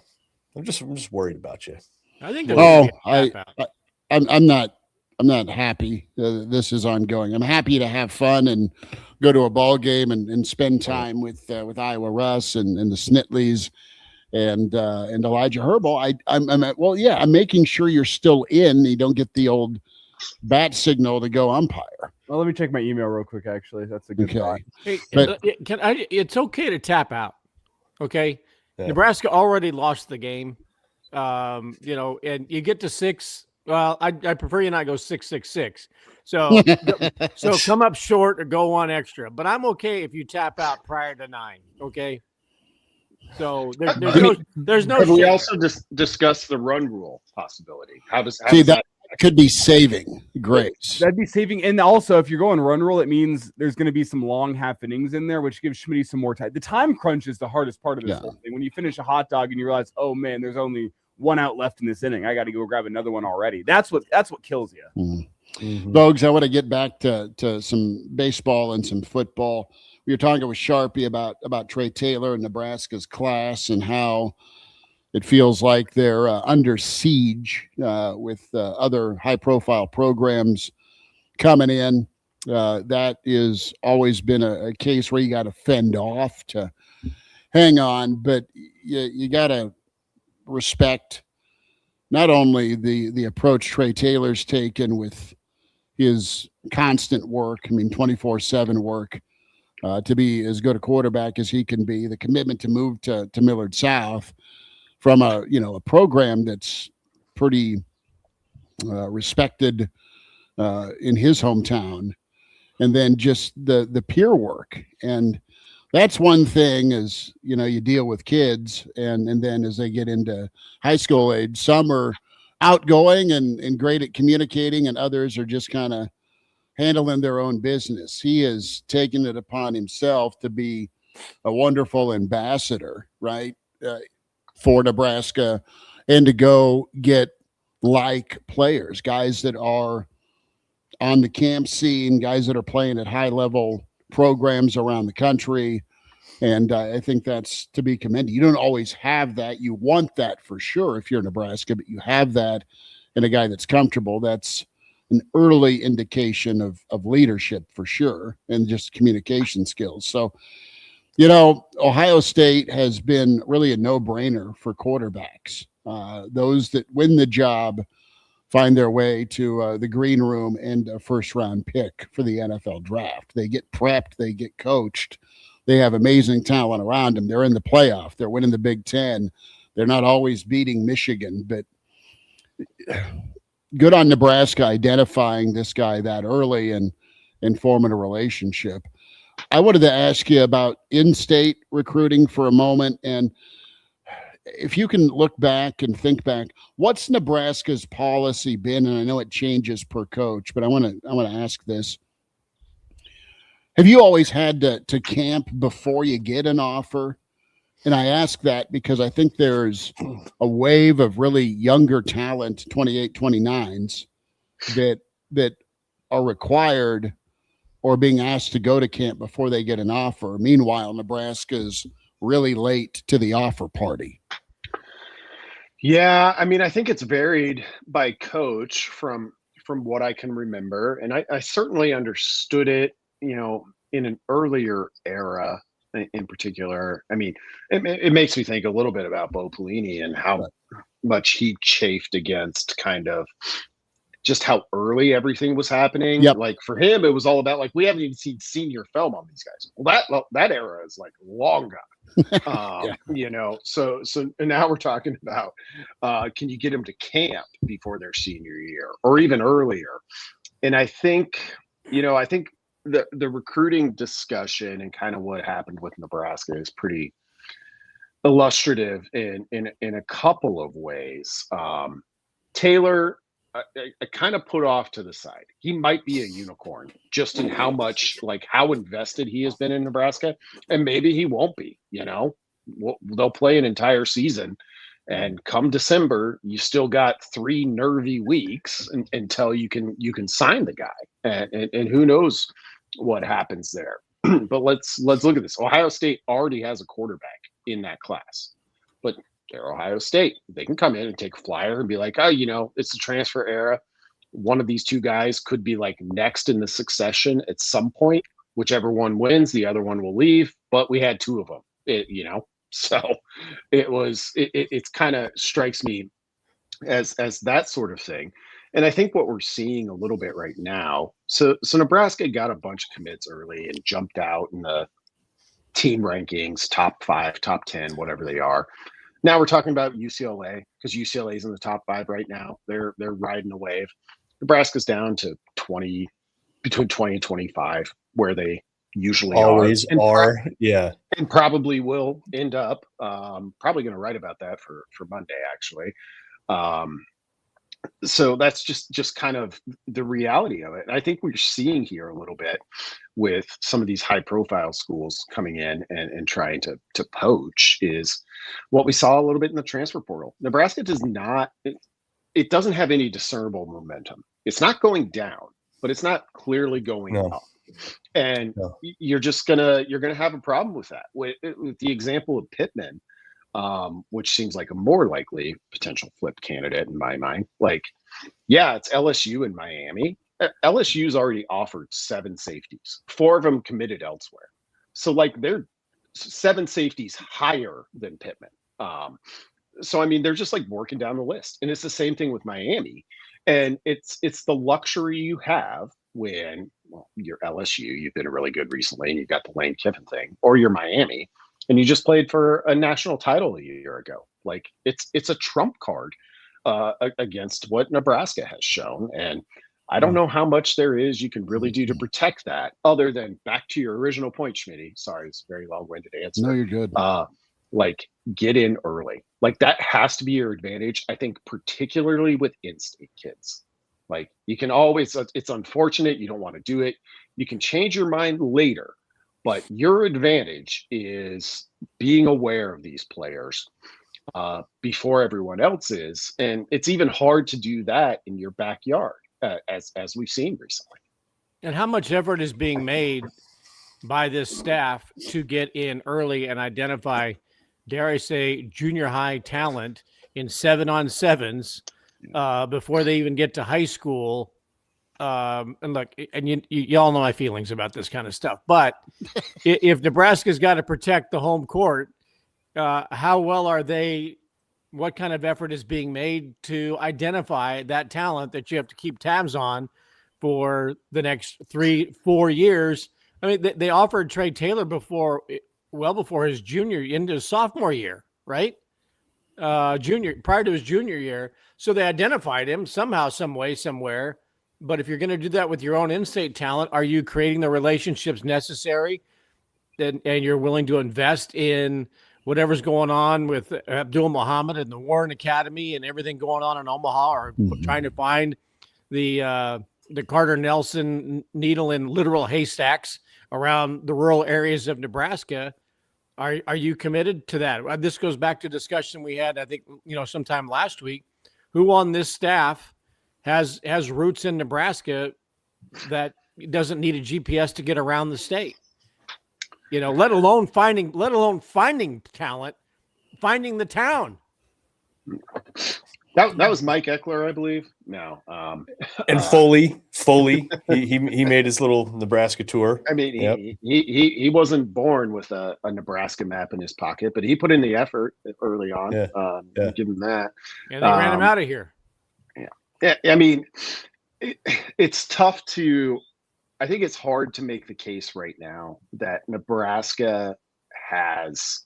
just worried about you. I think there's I'm not happy. This is ongoing. I'm happy to have fun and go to a ball game and spend time with Iowa Russ and the Snitleys and Elijah Herbel. I'm making sure you're still in. You don't get the old bat signal to go umpire. Well, let me check my email real quick. Actually, that's a good thought. Hey, But- it's okay to tap out. Okay. Yeah. Nebraska already lost the game. And you get to 6. Well, I prefer you not go 6-6-6. So come up short or go 1 extra. But I'm okay if you tap out prior to 9. Okay. So there's no. But we shame. also discussed the run rule possibility. How does See, that? that could be saving grace. That'd be saving. And also, if you're going run roll, it means there's going to be some long half innings in there, which gives Schmidty some more time. The time crunch is the hardest part of this whole thing. When you finish a hot dog and you realize, oh man, there's only 1 out left in this inning. I got to go grab another one already. That's what kills you. Mm-hmm. Bogues, I want to get back to some baseball and some football. We were talking with Sharpie about Trey Taylor and Nebraska's class and how it feels like they're under siege with other high-profile programs coming in. That is always been a case where you got to fend off to hang on, but you got to respect not only the approach Trey Taylor's taken with his constant work, 24/7 work, to be as good a quarterback as he can be, the commitment to move to Millard South from a program that's pretty respected in his hometown, and then just the peer work. And that's one thing is, you deal with kids and then as they get into high school age, some are outgoing and great at communicating, and others are just kind of handling their own business. He has taken it upon himself to be a wonderful ambassador, right, for Nebraska, and to go get like players, guys that are on the camp scene, guys that are playing at high level programs around the country. And I think that's to be commended. You don't always have that. You want that for sure if you're Nebraska, but you have that in a guy that's comfortable. That's an early indication of leadership for sure, and just communication skills. So, Ohio State has been really a no-brainer for quarterbacks. Those that win the job find their way to the green room and a first-round pick for the NFL draft. They get prepped. They get coached. They have amazing talent around them. They're in the playoff. They're winning the Big Ten. They're not always beating Michigan, but good on Nebraska identifying this guy that early and forming a relationship. I wanted to ask you about in-state recruiting for a moment, and if you can look back and think back, what's Nebraska's policy been? And I know it changes per coach, but I want to ask this. Have you always had to camp before you get an offer? And I ask that because I think there's a wave of really younger talent, 28, 29s, that are required or being asked to go to camp before they get an offer. Meanwhile, Nebraska's really late to the offer party. Yeah, I think it's varied by coach from what I can remember. And I certainly understood it, in an earlier era in particular. It makes me think a little bit about Bo Pelini and how much he chafed against kind of just how early everything was happening. Yep. Like for him, it was all about like, we haven't even seen senior film on these guys. Well, that era is like long gone. So and now we're talking about, can you get them to camp before their senior year or even earlier? And I think the recruiting discussion and kind of what happened with Nebraska is pretty illustrative in a couple of ways. Taylor, I kind of put off to the side. He might be a unicorn just in how invested he has been in Nebraska, and maybe he won't be. They'll play an entire season, and come December, you still got 3 nervy weeks until you can sign the guy, and who knows what happens there. But let's look at this. Ohio State already has a quarterback in that class, but they're Ohio State. They can come in and take a flyer and be like, oh, it's the transfer era. One of these two guys could be like next in the succession at some point. Whichever one wins, the other one will leave. But we had 2 of them, So it's kind of strikes me as that sort of thing. And I think what we're seeing a little bit right now, so Nebraska got a bunch of commits early and jumped out in the team rankings, top 5, top 10, whatever they are. Now we're talking about UCLA because UCLA is in the top 5 right now. They're riding a wave. Nebraska's down to between 20 and 25, where they usually always are. Yeah, and probably will end up. Probably going to write about that for Monday, actually. So that's just kind of the reality of it. And I think we're seeing here a little bit with some of these high profile schools coming in and trying to poach is what we saw a little bit in the transfer portal. Nebraska does not, it doesn't have any discernible momentum. It's not going down, but it's not clearly going up. And you're gonna have a problem with that. With the example of Pittman, which seems like a more likely potential flip candidate in my mind. Like, yeah, it's LSU and Miami, LSU's already offered 7 safeties, 4 of them committed elsewhere. So like they're 7 safeties higher than Pittman. So I mean, they're just like working down the list, and it's the same thing with Miami. And it's the luxury you have when you're LSU, you've been really good recently, and you've got the Lane Kiffin thing, or you're Miami, and you just played for a national title a year ago. Like it's a trump card against what Nebraska has shown, and I don't know how much there is you can really do to protect that, other than back to your original point, Schmidty. Sorry, it's a very long-winded answer. No, you're good. Like get in early. Like that has to be your advantage. I think particularly with in-state kids. Like you can always, it's unfortunate you don't want to do it. You can change your mind later, but your advantage is being aware of these players before everyone else is. And it's even hard to do that in your backyard, as we've seen recently. And how much effort is being made by this staff to get in early and identify, dare I say, junior high talent in 7-on-7s before they even get to high school? And look, and you all know my feelings about this kind of stuff, but if Nebraska's got to protect the home court, how well are they? What kind of effort is being made to identify that talent that you have to keep tabs on for the next 3-4 years? I mean, they offered Trey Taylor well before his into his sophomore year, right? Prior to his junior year. So they identified him somehow, some way, somewhere. But if you're going to do that with your own in-state talent, are you creating the relationships necessary and you're willing to invest in whatever's going on with Abdul Muhammad and the Warren Academy and everything going on in Omaha, or trying to find the Carter Nelson needle in literal haystacks around the rural areas of Nebraska? Are you committed to that? This goes back to discussion we had, I think, sometime last week. Who on this staff has roots in Nebraska that doesn't need a GPS to get around the state? Let alone finding talent, finding the town. That was Mike Eckler, I believe. No. And Foley, he made his little Nebraska tour. I mean, yep. he wasn't born with a Nebraska map in his pocket, but he put in the effort early on. Yeah. Give him that. And they ran him out of here. Yeah. I mean, it's tough to. I think it's hard to make the case right now that Nebraska has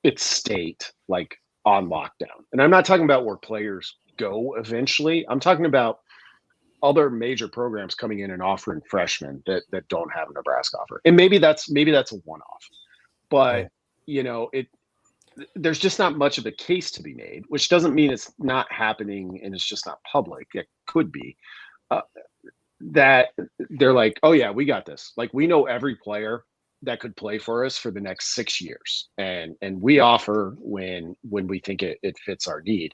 its state like on lockdown. And I'm not talking about where players go eventually. I'm talking about other major programs coming in and offering freshmen that don't have a Nebraska offer. And maybe that's a one-off. But, there's just not much of a case to be made, which doesn't mean it's not happening and it's just not public. It could be. That they're like, oh yeah, we got this. Like we know every player that could play for us for the next 6 years, and we offer when we think it fits our need.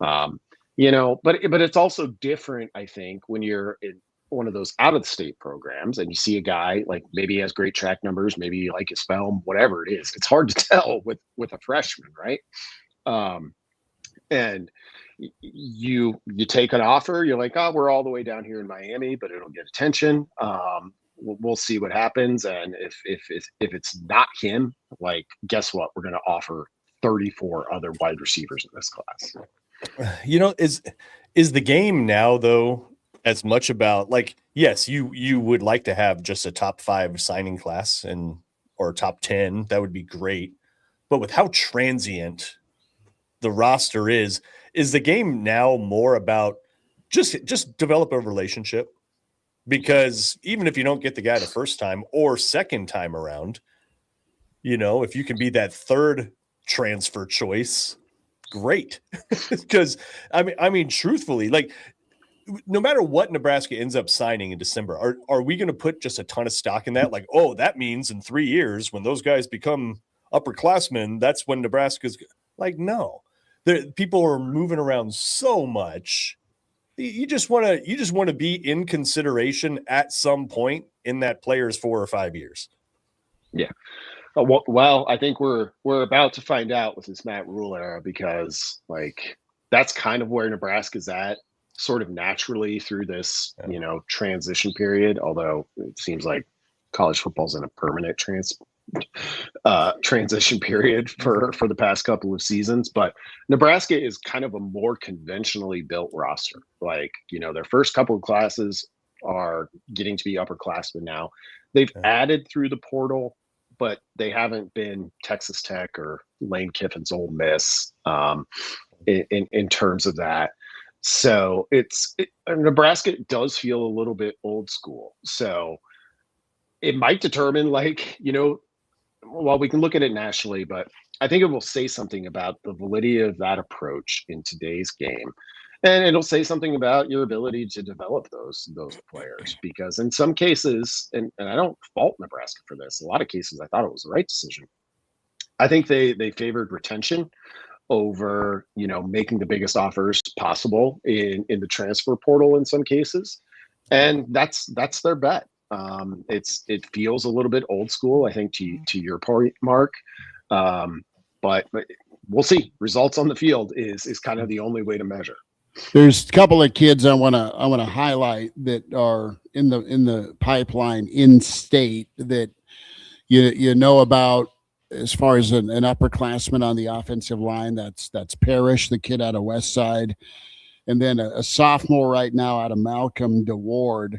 But it's also different, I think, when you're in one of those out of the state programs and you see a guy like maybe he has great track numbers, maybe you like his film, whatever it is. It's hard to tell with a freshman, right? And you take an offer, you're like, oh, we're all the way down here in Miami, but it'll get attention. We'll see what happens. And if it's not him, like, guess what? We're going to offer 34 other wide receivers in this class. Is the game now though, as much about like, yes, you would like to have just a top 5 signing class or top 10, that would be great. But with how transient the roster is the game now more about just develop a relationship? Because even if you don't get the guy the first time or second time around, if you can be that third transfer choice, great. Because I mean, truthfully, like no matter what Nebraska ends up signing in December, are we going to put just a ton of stock in that? Like, oh, that means in 3 years when those guys become upperclassmen, that's when Nebraska's like, no. People are moving around so much. You just want to be in consideration at some point in that player's 4 or 5 years. Yeah. Well, I think we're about to find out with this Matt Rule era, because like that's kind of where Nebraska's at sort of naturally through this, transition period, although it seems like college football's in a permanent transition period for the past couple of seasons. But Nebraska is kind of a more conventionally built roster. Like, their first couple of classes are getting to be upperclassmen now. They've added through the portal, but they haven't been Texas Tech or Lane Kiffin's Ole Miss in terms of that. So Nebraska does feel a little bit old school. So it might determine, while we can look at it nationally, but I think it will say something about the validity of that approach in today's game. And it'll say something about your ability to develop those players, because in some cases, and I don't fault Nebraska for this, a lot of cases I thought it was the right decision. I think they favored retention over, making the biggest offers possible in the transfer portal in some cases. And that's their bet. It feels a little bit old school, I think, to your point, Mark. But we'll see. Results on the field is kind of the only way to measure. There's a couple of kids I want to highlight that are in the pipeline in state that you know about as far as an upperclassman on the offensive line. That's Parrish, the kid out of West Side, and then a sophomore right now out of Malcolm DeWard.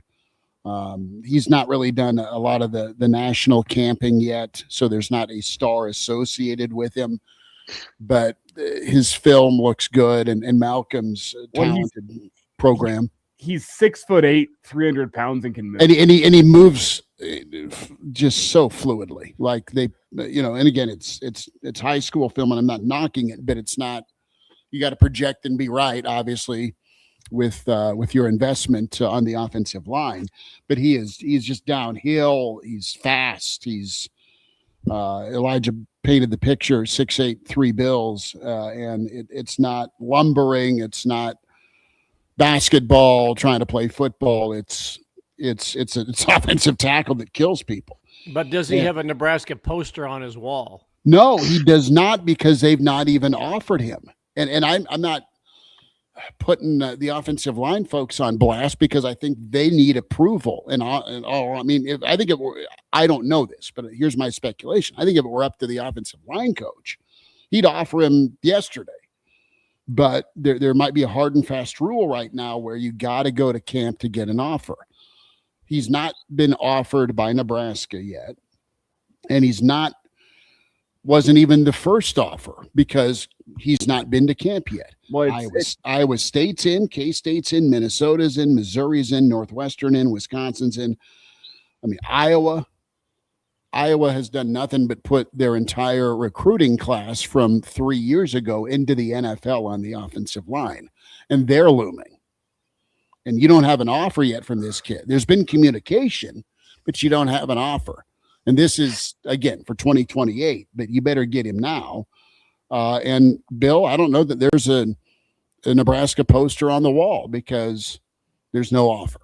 He's not really done a lot of the national camping yet, so there's not a star associated with him, but his film looks good, and Malcolm's talented program. He's 6'8", 300 pounds, and can move. And he moves just so fluidly. Like and again, it's high school film, and I'm not knocking it, but it's not. You got to project and be right, obviously, with your investment on the offensive line. But he's just downhill. He's fast. He's Elijah painted the picture, 6'8", 3 bills, and it's not lumbering. It's not basketball trying to play football. It's offensive tackle that kills people. But does he have a Nebraska poster on his wall? No, he does not, because they've not even offered him. And I'm not putting the offensive line folks on blast, because I think they need approval. I don't know this, but here's my speculation. I think if it were up to the offensive line coach, he'd offer him yesterday. But there might be a hard and fast rule right now where you got to go to camp to get an offer. He's not been offered by Nebraska yet, and wasn't even the first offer because he's not been to camp yet. Well, Iowa State's in, K-State's in, Minnesota's in, Missouri's in, Northwestern in, Wisconsin's in. I mean, Iowa has done nothing but put their entire recruiting class from 3 years ago into the NFL on the offensive line, and they're looming. And you don't have an offer yet from this kid. There's been communication, but you don't have an offer. And this is, again, for 2028, but you better get him now. And Bill, I don't know that there's a Nebraska poster on the wall because there's no offer.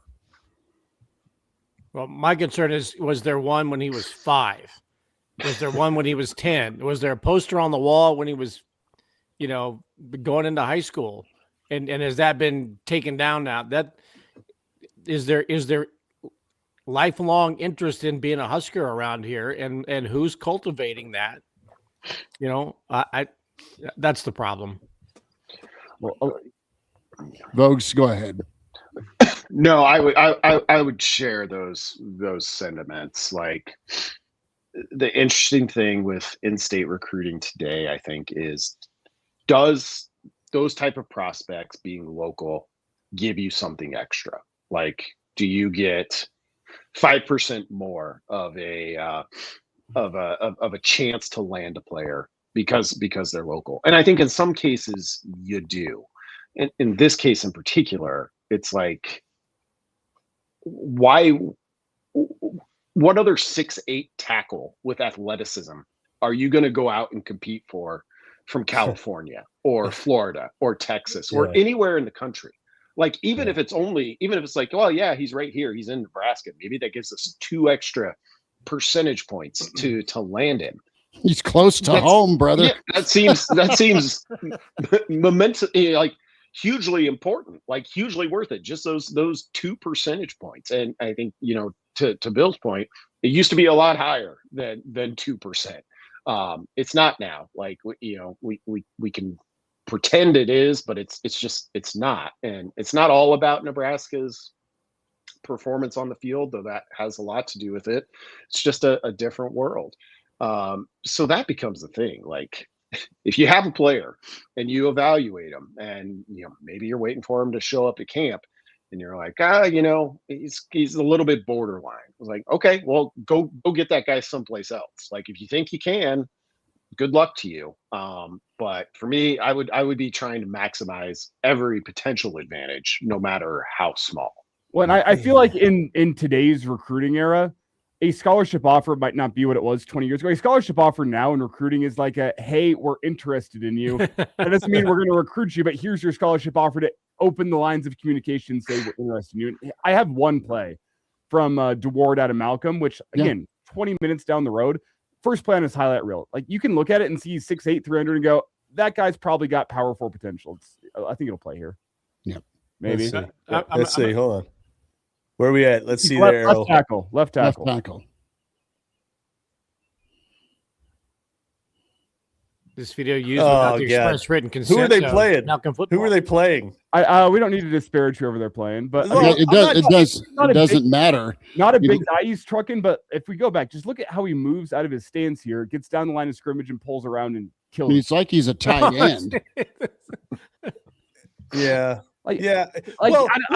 Well, my concern was there one when he was 5? Was there one when he was 10? Was there a poster on the wall when he was, going into high school? And has that been taken down now? That is there lifelong interest in being a Husker around here, and who's cultivating that? That's the problem. Well, Vogues, go ahead. No, I would share those sentiments. Like, the interesting thing with in-state recruiting today, I think, is does those type of prospects being local give you something extra? Like, do you get 5% more of a chance to land a player because they're local? And I think in some cases you do. In this case in particular, it's like, why? What other 6'8" tackle with athleticism are you going to go out and compete for from California or Florida or Texas or anywhere in the country? Like, even if it's like, well, yeah, he's right here, he's in Nebraska, maybe that gives us 2 extra percentage points to land him. He's close to home, brother. Yeah, that seems momentous. Like, hugely important, like hugely worth it. Just those 2 percentage points. And I think, to Bill's point, it used to be a lot higher than 2%. It's not now. Like, we can pretend it is, but it's not. And it's not all about Nebraska's performance on the field, though that has a lot to do with it. It's just a different world. So that becomes the thing. Like, if you have a player and you evaluate him, and maybe you're waiting for him to show up at camp, and you're like, he's a little bit borderline. It's like, okay, well, go get that guy someplace else. Like, if you think you can, good luck to you. But for me, I would be trying to maximize every potential advantage, no matter how small. Well, and I feel like in today's recruiting era, a scholarship offer might not be what it was 20 years ago. A scholarship offer now in recruiting is like hey, we're interested in you. That doesn't mean we're going to recruit you, but here's your scholarship offer to open the lines of communication, say we're interested in you. I have one play from DeWard out of Malcolm, which, again, 20 minutes down the road, first play on his highlight reel. Like, you can look at it and see 6'8", 300 and go, that guy's probably got power 4 potential. I think it'll play here. Yeah. Maybe. Let's see. Hold on. Where are we at? Let's see there. Left tackle. Left tackle. This video used without the express written consent. Who are they playing? Malcolm football. Who are they playing? We don't need to disparage whoever they're playing, but it doesn't matter. Not a big guy he's trucking, but if we go back, just look at how he moves out of his stance here, gets down the line of scrimmage and pulls around and kills. It's like he's a tight end. Yeah. I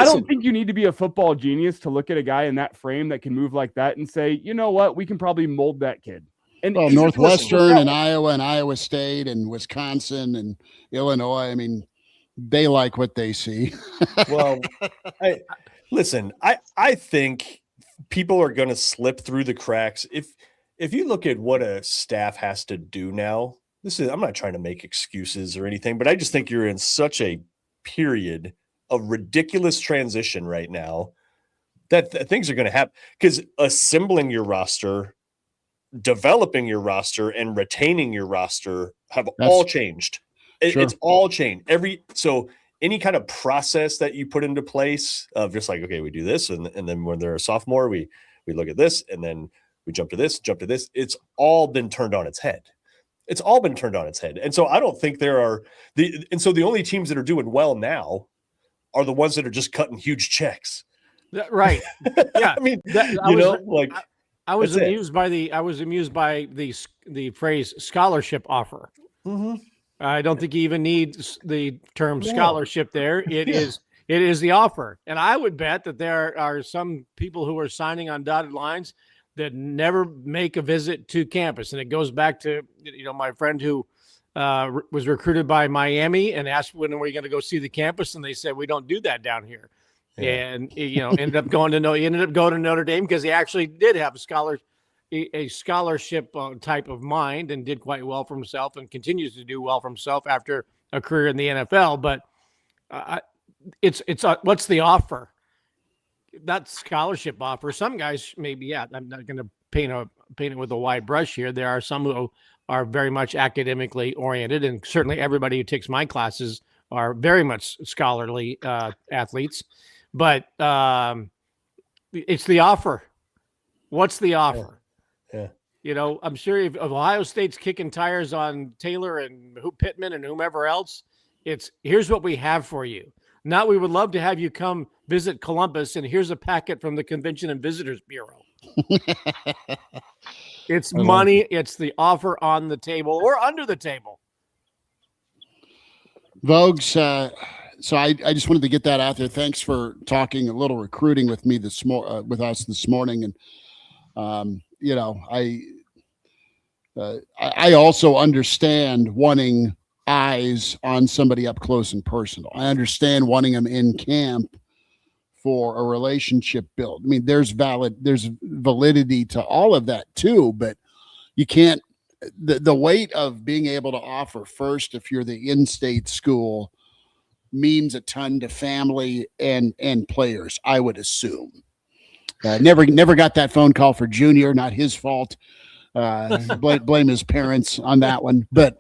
don't think you need to be a football genius to look at a guy in that frame that can move like that and say, you know what, we can probably mold that kid. And Northwestern and Iowa and Iowa State and Wisconsin and Illinois, I mean, they like what they see. Well, I think people are going to slip through the cracks. If you look at what a staff has to do now, I'm not trying to make excuses or anything, but I just think you're in such a period of ridiculous transition right now that things are going to happen, because assembling your roster, developing your roster, and retaining your roster have all changed. It's all changed. So any kind of process that you put into place of just like, okay, we do this, and then when they're a sophomore, we look at this, and then we jump to this. It's all been turned on its head. It's all been turned on its head. And so I don't think the only teams that are doing well now are the ones that are just cutting huge checks. Right. Yeah. I mean, I was amused by the phrase scholarship offer. Mm-hmm. I don't think he even needs the term scholarship there. It is the offer. And I would bet that there are some people who are signing on dotted lines that never make a visit to campus. And it goes back to, my friend who was recruited by Miami and asked, when are we going to go see the campus? And they said, we don't do that down here. Yeah. And, ended up going to Notre Dame because he actually did have a scholarship type of mind and did quite well for himself and continues to do well for himself after a career in the NFL. But it's what's the offer? That scholarship offer. Some guys maybe, I'm not going to paint it with a wide brush here. There are some who are very much academically oriented, and certainly everybody who takes my classes are very much scholarly athletes. But it's the offer. What's the offer? Yeah. I'm sure if Ohio State's kicking tires on Taylor and Pittman and whomever else, it's here's what we have for you. Not we would love to have you come visit Columbus, and here's a packet from the Convention and Visitors Bureau. It's money. It's the offer on the table or under the table. Vogues, so I just wanted to get that out there. Thanks for talking a little recruiting with me with us this morning. And, I also understand wanting eyes on somebody up close and personal. I understand wanting them in camp for a relationship build. I mean, there's validity to all of that too, but you can't, the weight of being able to offer first, if you're the in-state school, means a ton to family and players, I would assume. Never got that phone call for Junior, not his fault. Blame his parents on that one. But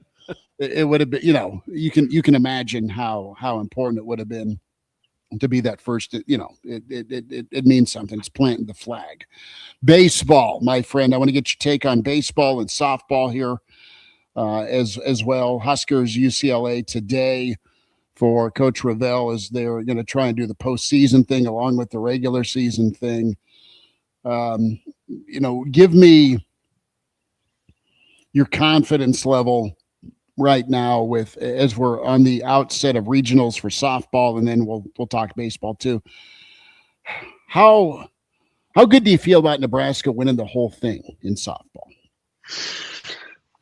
it would have been, you can imagine how important it would have been to be that first. It means something. It's planting the flag. Baseball, my friend. I want to get your take on baseball and softball here as well. Huskers UCLA today for Coach Herbel as they're going to try and do the postseason thing along with the regular season thing. Give me your confidence level right now with as we're on the outset of regionals for softball, and then we'll talk baseball too. How good do you feel about Nebraska winning the whole thing in softball?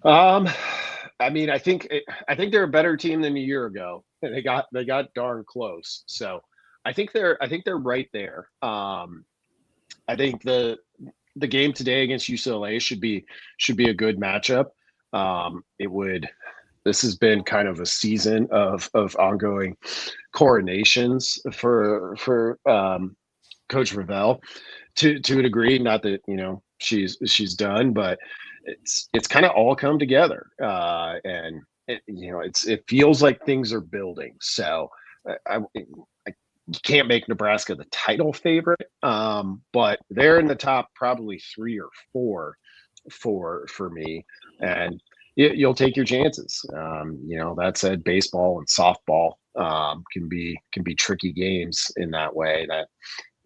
I mean, I think they're a better team than a year ago. They got darn close. So I think they're right there. I think the game today against UCLA should be a good matchup. This has been kind of a season of ongoing coronations for Coach Herbel to a degree. Not that she's done, but it's kind of all come together, and it feels like things are building. So I can't make Nebraska the title favorite, but they're in the top probably 3 or 4 for me, and you'll take your chances. That said, baseball and softball can be tricky games in that way. That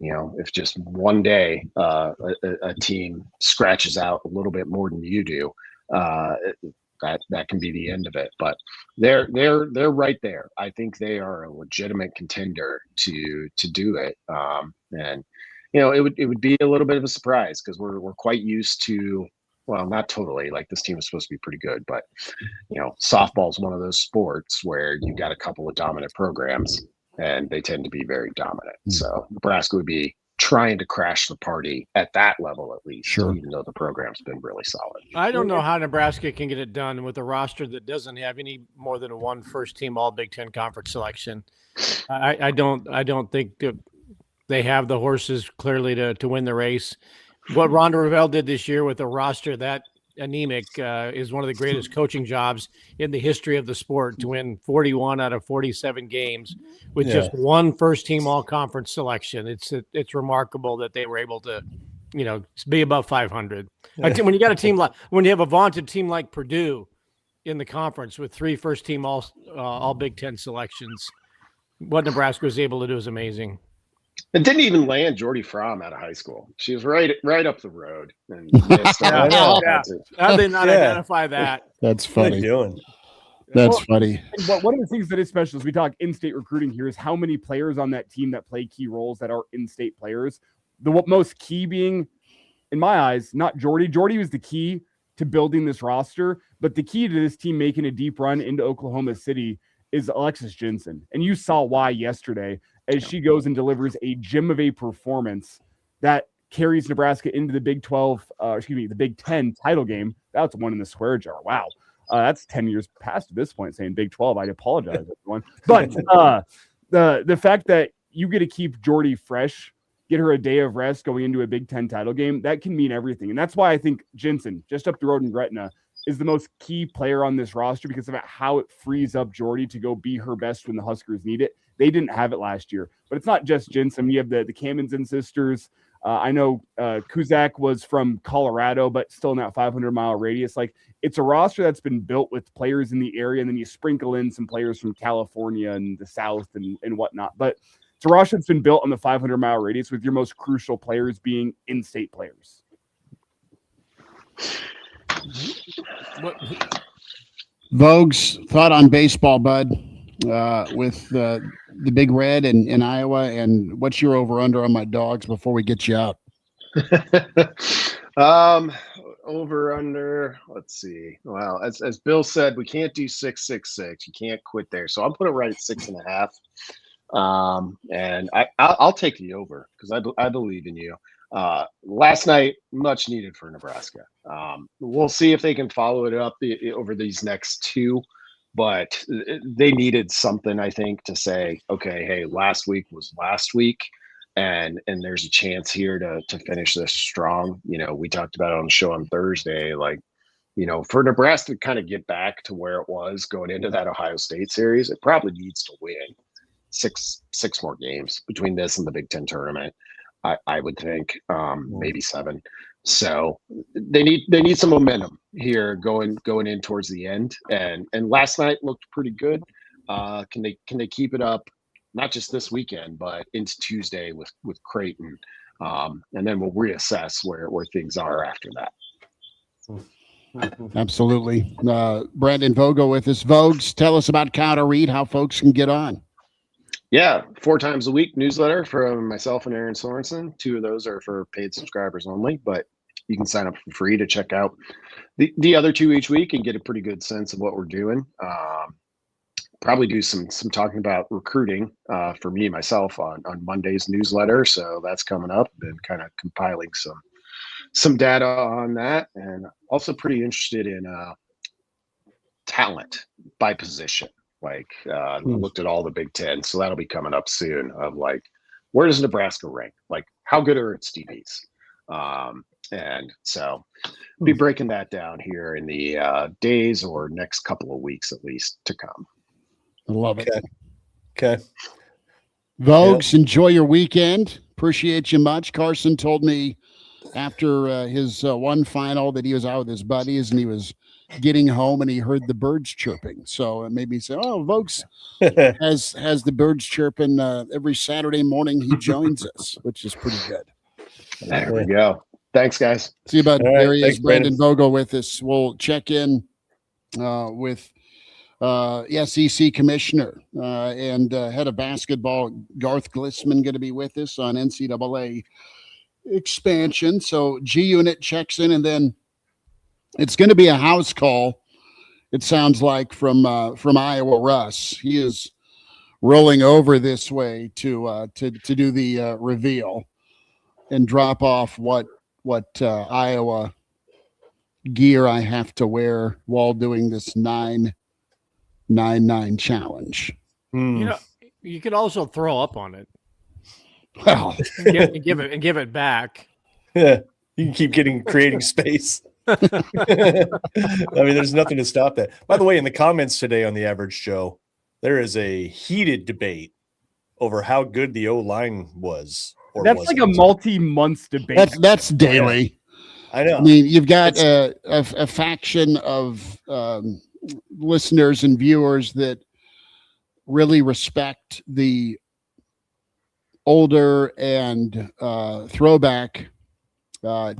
if just one day a team scratches out a little bit more than you do, that can be the end of it. But they're right there. I think they are a legitimate contender to do it. And it would be a little bit of a surprise because we're quite used to. Well, not totally. Like, this team is supposed to be pretty good, but softball is one of those sports where you've got a couple of dominant programs, and they tend to be very dominant. So Nebraska would be trying to crash the party at that level, at least, even though the program's been really solid. I don't know how Nebraska can get it done with a roster that doesn't have any more than one first-team All Big Ten Conference selection. I don't think they have the horses clearly to win the race. What Ron Herbel did this year with a roster that anemic is one of the greatest coaching jobs in the history of the sport, to win 41 out of 47 games with just one first-team all-conference selection. It's remarkable that they were able to, be above 500. When you got a team when you have a vaunted team like Purdue in the conference with 3 first-team all Big Ten selections, what Nebraska was able to do is amazing. It didn't even land Jordy Fromm out of high school. She was right up the road. And How did they not identify that? That's funny. Doing? That's funny. One of the things that is special as we talk in-state recruiting here is how many players on that team that play key roles that are in-state players. The most key being, in my eyes, not Jordy. Jordy was the key to building this roster, but the key to this team making a deep run into Oklahoma City is Alexis Jensen. And you saw why yesterday as she goes and delivers a gem of a performance that carries Nebraska into the Big 12, the Big 10 title game. That's one in the swear jar. Wow. That's 10 years past at this point saying Big 12. I apologize, everyone. But the fact that you get to keep Jordy fresh, get her a day of rest going into a Big 10 title game, that can mean everything. And that's why I think Jensen, just up the road in Gretna, is the most key player on this roster because of how it frees up Jordy to go be her best when the Huskers need it. They didn't have it last year, but it's not just Jensen. You have the Kamenzen sisters. I know Kuzak was from Colorado, but still in that 500-mile radius. Like, it's a roster that's been built with players in the area, and then you sprinkle in some players from California and the South and whatnot. But it's a roster that's been built on the 500-mile radius with your most crucial players being in-state players. Vogue's thought on baseball, bud, with the Big Red in Iowa, and what's your over-under on my Dogs before we get you out? Over-under, let's see. Well, as Bill said, we can't do 666. You can't quit there. So I'll put it right at 6.5. And I'll take the over because I believe in you. Last night, much needed for Nebraska. We'll see if they can follow it up over these next 2, but they needed something, I think, to say, okay, hey, last week was last week, and there's a chance here to finish this strong. We talked about it on the show on Thursday, like for Nebraska to kind of get back to where it was going into that Ohio State series, it probably needs to win six more games between this and the Big Ten tournament. I would think maybe 7. So they need some momentum here going in towards the end. And last night looked pretty good. Can they keep it up? Not just this weekend, but into Tuesday with Creighton, and then we'll reassess where things are after that. Absolutely. Brandon Vogel with us. Vogues, tell us about Counter Read, how folks can get on. Yeah, 4 times a week newsletter from myself and Aaron Sorensen. 2 of those are for paid subscribers only, but you can sign up for free to check out the other 2 each week and get a pretty good sense of what we're doing. Probably do some talking about recruiting for me myself on Monday's newsletter. So that's coming up. Been kind of compiling some data on that, and also pretty interested in talent by position. Like looked at all the Big Ten, so that'll be coming up soon. Of like, where does Nebraska rank? Like, how good are its DBs? And so be breaking that down here in the days or next couple of weeks at least to come. I love it. Okay. Vogues, enjoy your weekend. Appreciate you much. Carson told me after his one final that he was out with his buddies and he was getting home and he heard the birds chirping. So it made me say, oh, Vogues has the birds chirping every Saturday morning. He joins us, which is pretty good. There we go. Thanks, guys. See you, bud. There he is, Brandon Vogel with us. We'll check in with SEC commissioner and head of basketball Garth Glissman going to be with us on NCAA expansion. So G Unit checks in, and then it's going to be a house call. It sounds like from Iowa Russ. He is rolling over this way to do the reveal and drop off what Iowa gear I have to wear while doing this 9-9 challenge. You could also throw up on it. Well, and give it back. Yeah, you can keep creating space. I mean, there's nothing to stop that. By the way, in the comments today on the Average Joe, there is a heated debate over how good the O-line was. That's like a multi-month debate. That's daily. I know. I mean, you've got a faction of listeners and viewers that really respect the older and throwback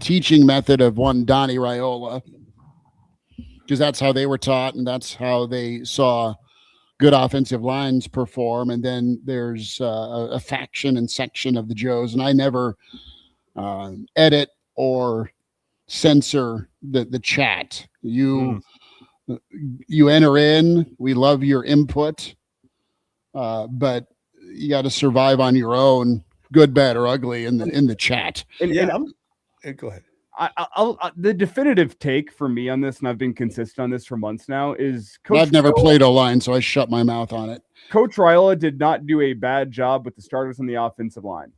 teaching method of one Donnie Raiola, because that's how they were taught and that's how they saw good offensive lines perform. And then there's a faction and section of the Joes, and I never edit or censor the chat. You enter in, we love your input, but you got to survive on your own, good, bad, or ugly in the chat. Go ahead. I'll the definitive take for me on this, and I've been consistent on this for months now, is I've never played O-line, so I shut my mouth on it. Coach Raiola did not do a bad job with the starters on the offensive line.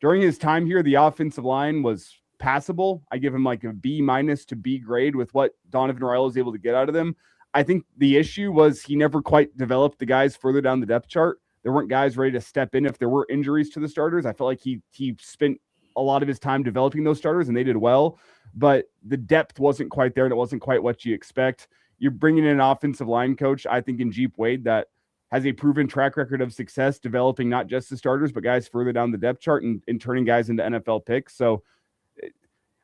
During his time here, the offensive line was passable. I give him like a B- to B grade with what Donovan Raiola was able to get out of them. I think the issue was he never quite developed the guys further down the depth chart. There weren't guys ready to step in if there were injuries to the starters. I felt like he spent a lot of his time developing those starters, and they did well, but the depth wasn't quite there, and it wasn't quite what you expect. You're bringing in an offensive line coach, I think, in Jeep Wade that has a proven track record of success developing not just the starters, but guys further down the depth chart and turning guys into NFL picks. So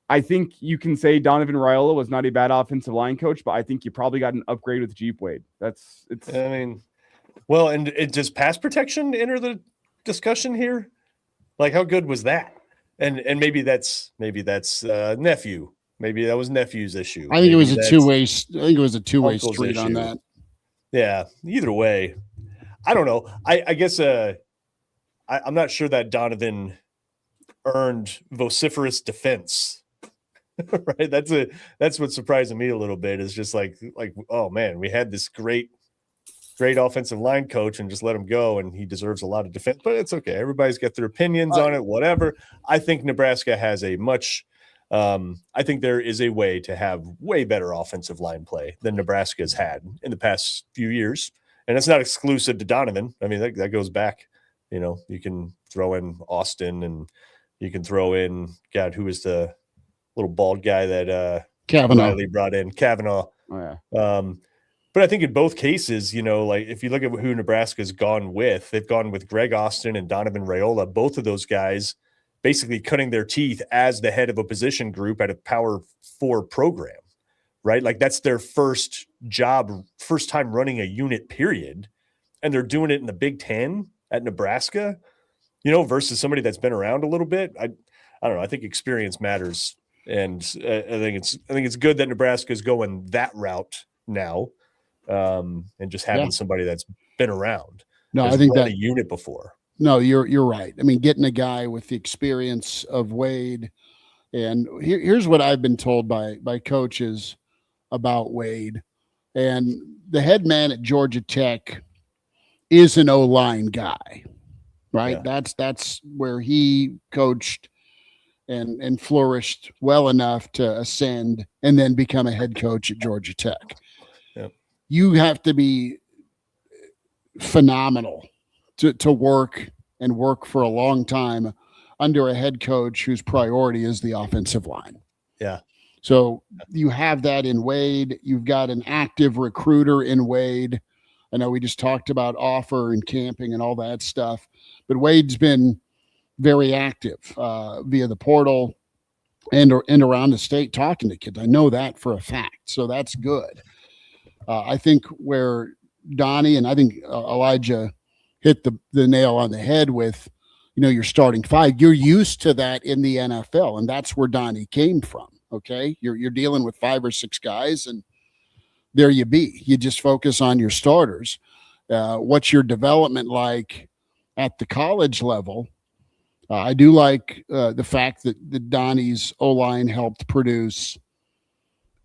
I think you can say Donovan Raiola was not a bad offensive line coach, but I think you probably got an upgrade with Jeep Wade. Well, and does pass protection enter the discussion here? Like, how good was that? And maybe that's nephew. Maybe that was nephew's issue. I think it was a two-way. I think it was a two-way street issue on that. Yeah. Either way, I don't know. I guess I'm not sure that Donovan earned vociferous defense. Right. That's what's surprising me a little bit. Is just like, oh man, we had this great offensive line coach and just let him go, and he deserves a lot of defense, but it's okay. Everybody's got their opinions on it, whatever. I think Nebraska has a much I think there is a way to have way better offensive line play than Nebraska's had in the past few years. And it's not exclusive to Donovan. I mean, that goes back, you can throw in Austin, and you can throw in, God, who was the little bald guy that Riley brought in? Kavanaugh. Oh, yeah. But I think in both cases, like if you look at who Nebraska's gone with, they've gone with Greg Austin and Donovan Raiola, both of those guys basically cutting their teeth as the head of a position group at a Power 4 program, right? Like that's their first job, first time running a unit, period. And they're doing it in the Big Ten at Nebraska, versus somebody that's been around a little bit. I don't know. I think experience matters. And I think it's good that Nebraska is going that route now, and just having somebody that's been around. No, I think that a unit before. No, you're right. I mean, getting a guy with the experience of Wade, and here's what I've been told by coaches about Wade, and the head man at Georgia Tech is an O-line guy, right? Yeah. That's where he coached and flourished well enough to ascend and then become a head coach at Georgia Tech. Yeah. You have to be phenomenal to work for a long time under a head coach whose priority is the offensive line. Yeah. So you have that in Wade. You've got an active recruiter in Wade. I know we just talked about offer and camping and all that stuff, but Wade's been very active via the portal and around the state talking to kids. I know that for a fact. So that's good. I think where Donnie and I think Elijah hit the nail on the head with, you're starting five. You're used to that in the NFL, and that's where Donnie came from. Okay, you're dealing with 5 or 6 guys, and there you be. You just focus on your starters. What's your development like at the college level? I do like the fact that Donnie's O-line helped produce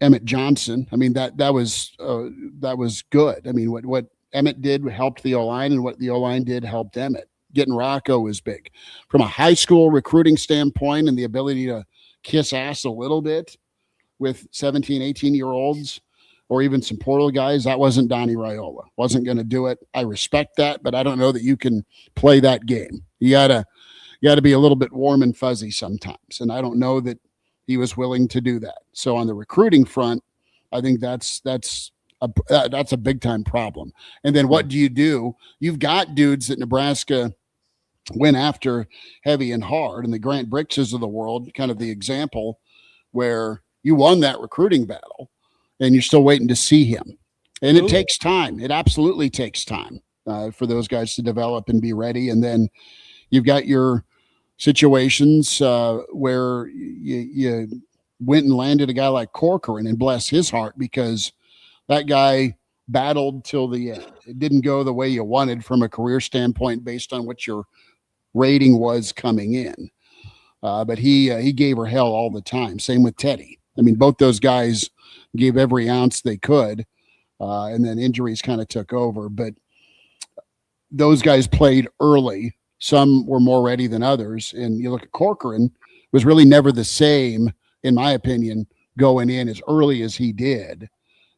Emmett Johnson. I mean, that was good. I mean, what Emmett did helped the O-line, and what the O-line did helped Emmett. Getting Rocco was big. From a high school recruiting standpoint and the ability to kiss ass a little bit with 17, 18-year-olds or even some portal guys, that wasn't Donnie Raiola. Wasn't going to do it. I respect that, but I don't know that you can play that game. You gotta be a little bit warm and fuzzy sometimes, and I don't know that he was willing to do that. So on the recruiting front, I think that's a big time problem. And then what do? You've got dudes that Nebraska went after heavy and hard, and the Grant Brickses of the world, kind of the example where you won that recruiting battle and you're still waiting to see him. And it takes time. It absolutely takes time for those guys to develop and be ready. And then you've got your situations where you went and landed a guy like Corcoran, and bless his heart, because that guy battled till the end. It didn't go the way you wanted from a career standpoint based on what your rating was coming in. But he gave her hell all the time. Same with Teddy. I mean, both those guys gave every ounce they could, and then injuries kind of took over. But those guys played early. Some were more ready than others. And you look at Corcoran, was really never the same, in my opinion, going in as early as he did.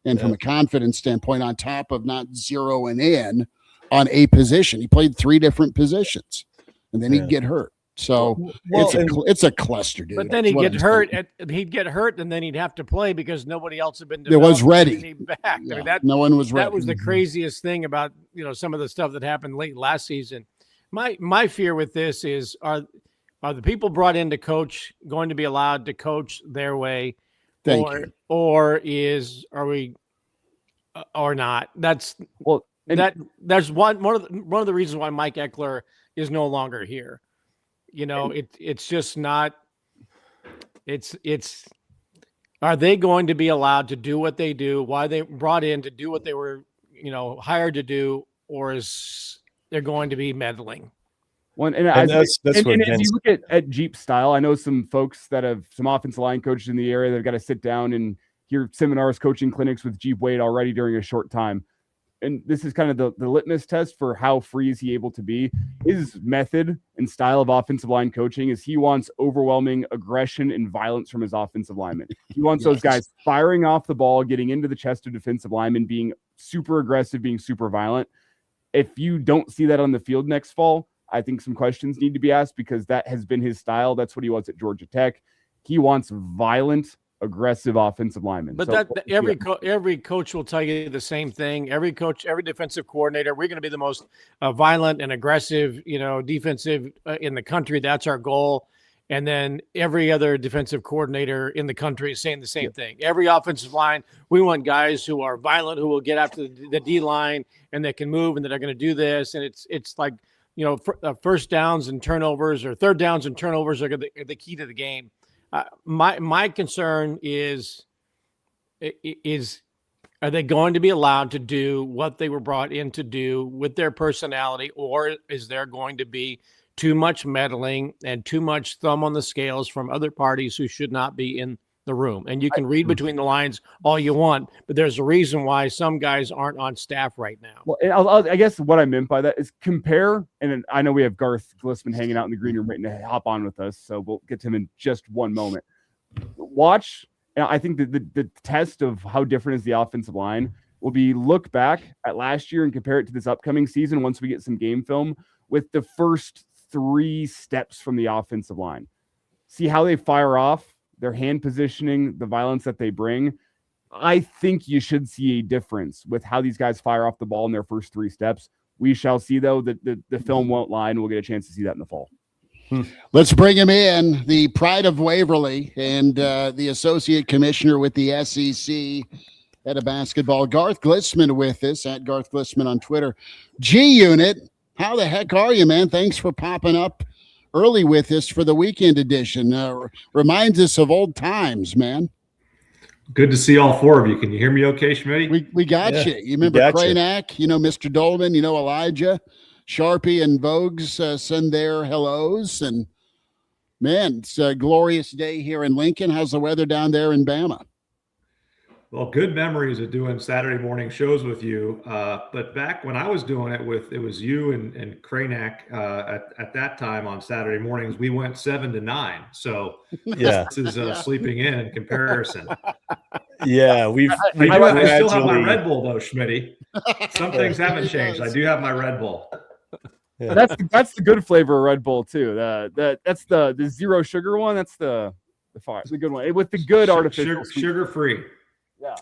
And from a confidence standpoint, on top of not zeroing in on a position, he played 3 different positions, and then he'd get hurt. So it's a cluster, dude. But then he'd get hurt. He'd get hurt, and then he'd have to play because nobody else had been. It was ready. Back. I mean, no one was ready. That was the craziest thing about some of the stuff that happened late last season. My fear with this is are the people brought in to coach going to be allowed to coach their way? Or are we or not? That's that's one of the reasons why Mike Eckler is no longer here. It's just not. It's. Are they going to be allowed to do what they do? Why they brought in to do what they were, hired to do, or is they're going to be meddling? As you look at Jeep style, I know some folks that have some offensive line coaches in the area that have got to sit down and hear seminars, coaching clinics with Jeep Wade already during a short time. and this is kind of the litmus test for how free is he able to be. His method and style of offensive line coaching is he wants overwhelming aggression and violence from his offensive linemen. He wants those guys firing off the ball, getting into the chest of defensive linemen, being super aggressive, being super violent. If you don't see that on the field next fall, I think some questions need to be asked, because that has been his style. That's what he wants at Georgia Tech. He wants violent, aggressive offensive linemen. But every coach will tell you the same thing. Every coach, every defensive coordinator, we're going to be the most violent and aggressive, defensive in the country. That's our goal. And then every other defensive coordinator in the country is saying the same thing. Every offensive line, we want guys who are violent, who will get after the D line and that can move and that are going to do this. And it's like, first downs and turnovers, or third downs and turnovers are the key to the game. My concern is are they going to be allowed to do what they were brought in to do with their personality, or is there going to be too much meddling and too much thumb on the scales from other parties who should not be in the room? And you can read between the lines all you want, but there's a reason why some guys aren't on staff right now. Well, I guess what I meant by that is compare, and I know we have Garth Glissman hanging out in the green room waiting to hop on with us, so we'll get to him in just one moment. Watch, and I think the test of how different is the offensive line will be look back at last year and compare it to this upcoming season once we get some game film with the first 3 steps from the offensive line. See how they fire off, their hand positioning, the violence that they bring. I think you should see a difference with how these guys fire off the ball in their first 3 steps. We shall see, though, that the film won't lie, and we'll get a chance to see that in the fall. Let's bring him in, the pride of Waverly and the associate commissioner with the SEC at a basketball, Garth Glissman, with us at Garth Glissman on Twitter. G-Unit, how the heck are you, man? Thanks for popping up early with us for the weekend edition. Reminds us of old times, man. Good to see all 4 of you. Can you hear me okay, Schmidty? We got you. You remember Kraynak, Mr. Doleman, Elijah, Sharpie and Vogues send their hellos. And, man, it's a glorious day here in Lincoln. How's the weather down there in Bama? Well, good memories of doing Saturday morning shows with you. But back when I was doing it it was you and Kraynak at that time on Saturday mornings, we went 7 to 9. So this is sleeping in comparison. Yeah, I still have my Red Bull though, Schmitty. Some things haven't changed. I do have my Red Bull. Yeah. That's the good flavor of Red Bull too. That's the zero sugar one. That's the good one with the good artificial sugar free. Yeah,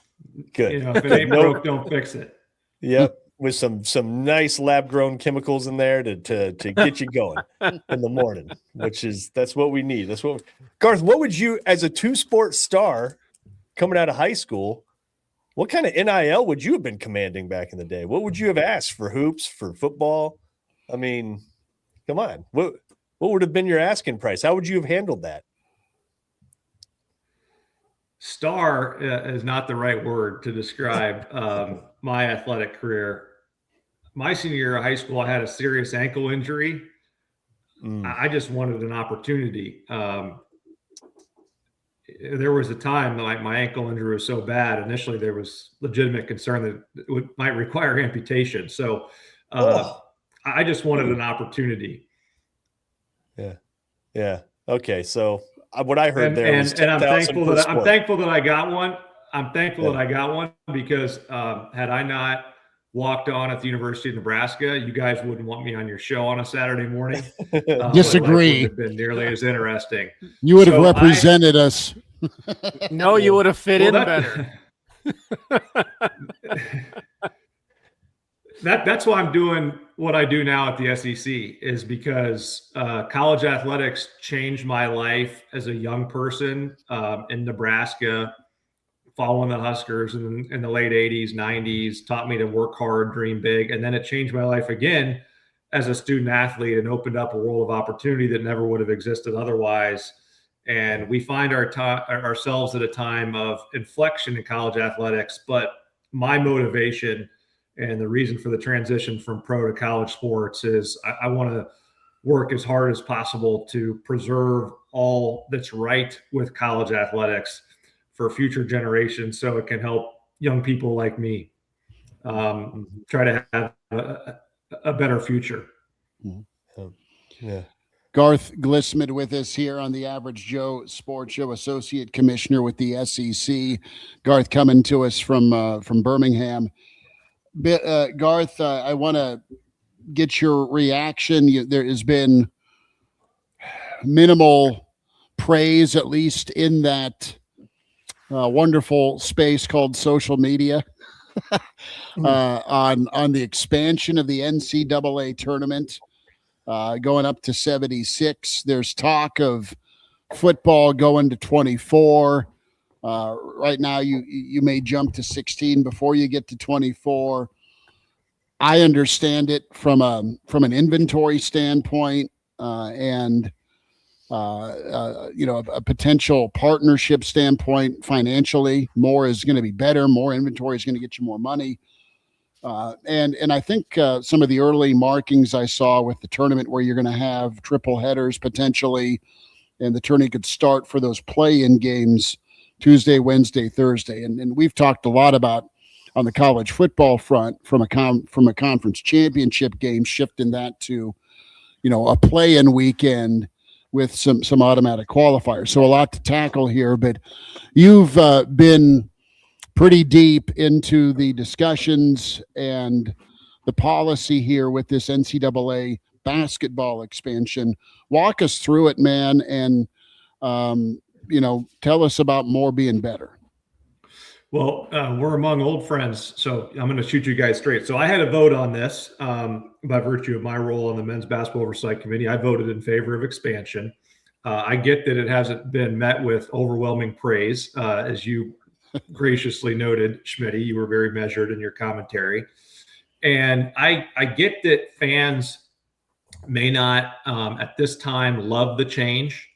good. If it ain't broke, don't fix it. Yep, with some nice lab grown chemicals in there to get you going in the morning, that's what we need. Garth, what would you, as a 2-sport star coming out of high school, what kind of NIL would you have been commanding back in the day? What would you have asked for hoops, for football? I mean, come on, what would have been your asking price? How would you have handled that? Star is not the right word to describe my athletic career. My senior year of high school, I had a serious ankle injury. I just wanted an opportunity. There was a time that my ankle injury was so bad. Initially, there was legitimate concern that it might require amputation. So I just wanted an opportunity. Yeah. Okay. So what I heard was and I'm thankful that I got one. I'm thankful that I got one because had I not walked on at the University of Nebraska, you guys wouldn't want me on your show on a Saturday morning. Disagree. It would have been nearly as interesting. You would have represented us. No, you would have fit in better. That's why I'm doing what I do now at the SEC, is because college athletics changed my life as a young person in Nebraska, following the Huskers in the late 80s, 90s, taught me to work hard, dream big. And then it changed my life again as a student athlete and opened up a world of opportunity that never would have existed otherwise. And we find ourselves at a time of inflection in college athletics. But my motivation and the reason for the transition from pro to college sports is I want to work as hard as possible to preserve all that's right with college athletics for future generations so it can help young people like me. try to have a better future. Yeah. Garth Glissman with us here on the Average Joe Sports Show, Associate Commissioner with the SEC. Garth coming to us from Birmingham. Garth, I want to get your reaction. There has been minimal praise, at least in that wonderful space called social media, on the expansion of the NCAA tournament. Going up to 76. There's talk of football going to 24. Right now, you may jump to 16 before you get to 24. I understand it from an inventory standpoint and a potential partnership standpoint. Financially, more is going to be better. More inventory is going to get you more money. And I think some of the early markings I saw with the tournament where you're going to have triple headers potentially, and the tournament could start for those play-in games Tuesday, Wednesday, Thursday. And we've talked a lot about on the college football front from a conference championship game, shifting that to, a play-in weekend with some automatic qualifiers. So a lot to tackle here, but you've been pretty deep into the discussions and the policy here with this NCAA basketball expansion. Walk us through it, man, and tell us about more being better. Well, we're among old friends, so I'm going to shoot you guys straight. So I had a vote on this by virtue of my role on the Men's Basketball Oversight Committee. I voted in favor of expansion. I get that it hasn't been met with overwhelming praise, as you graciously noted, Schmidty. You were very measured in your commentary. And I get that fans may not at this time love the change.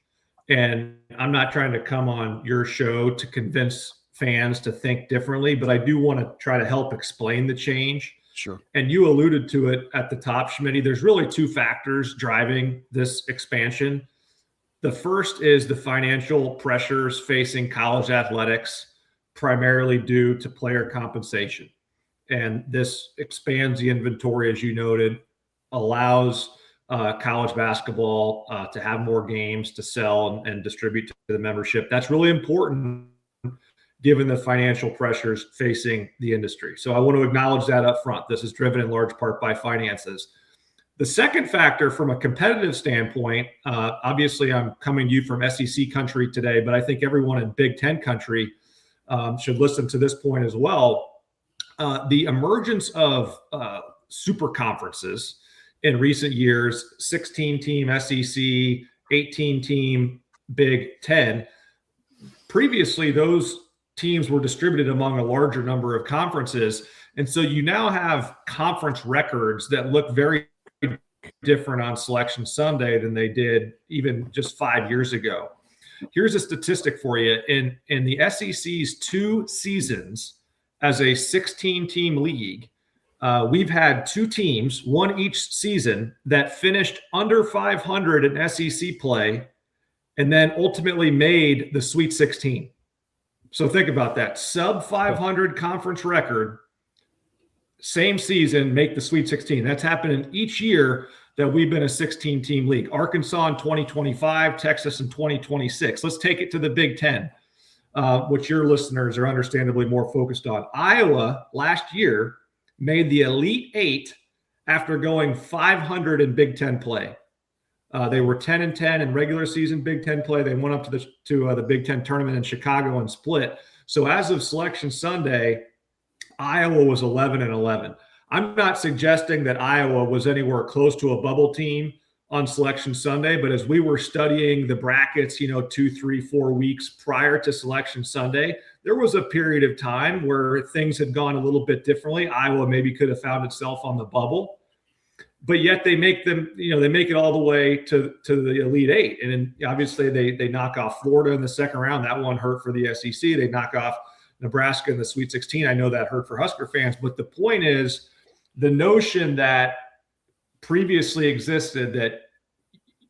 And I'm not trying to come on your show to convince fans to think differently, but I do want to try to help explain the change. Sure. And you alluded to it at the top, Schmidty. There's really two factors driving this expansion. The first is the financial pressures facing college athletics, primarily due to player compensation. And this expands the inventory, as you noted, allows college basketball to have more games to sell and distribute to the membership. That's really important given the financial pressures facing the industry. So I want to acknowledge that up front. This is driven in large part by finances. The second factor from a competitive standpoint, obviously I'm coming to you from SEC country today, but I think everyone in Big Ten country should listen to this point as well. The emergence of super conferences in recent years, 16-team SEC, 18-team Big Ten. Previously, those teams were distributed among a larger number of conferences. And so you now have conference records that look very different on Selection Sunday than they did even just 5 years ago. Here's a statistic for you. In the SEC's 2 seasons as a 16-team league, we've had 2 teams, one each season, that finished under 500 in SEC play and then ultimately made the Sweet 16. So think about that. Sub 500 conference record, same season, make the Sweet 16. That's happened in each year that we've been a 16-team league. Arkansas in 2025, Texas in 2026. Let's take it to the Big Ten, which your listeners are understandably more focused on. Iowa last year made the Elite 8 after going 500 in Big Ten play. They were 10-10 in regular season Big Ten play. They went up to the Big Ten tournament in Chicago and split. So as of Selection Sunday, Iowa was 11-11. I'm not suggesting that Iowa was anywhere close to a bubble team on Selection Sunday, but as we were studying the brackets, 2, 3, 4 weeks prior to Selection Sunday, there was a period of time where things had gone a little bit differently. Iowa maybe could have found itself on the bubble. But yet they make them, they make it all the way to the Elite 8. And then obviously they knock off Florida in the second round. That one hurt for the SEC. They knock off Nebraska in the Sweet 16. I know that hurt for Husker fans. But the point is the notion that previously existed that,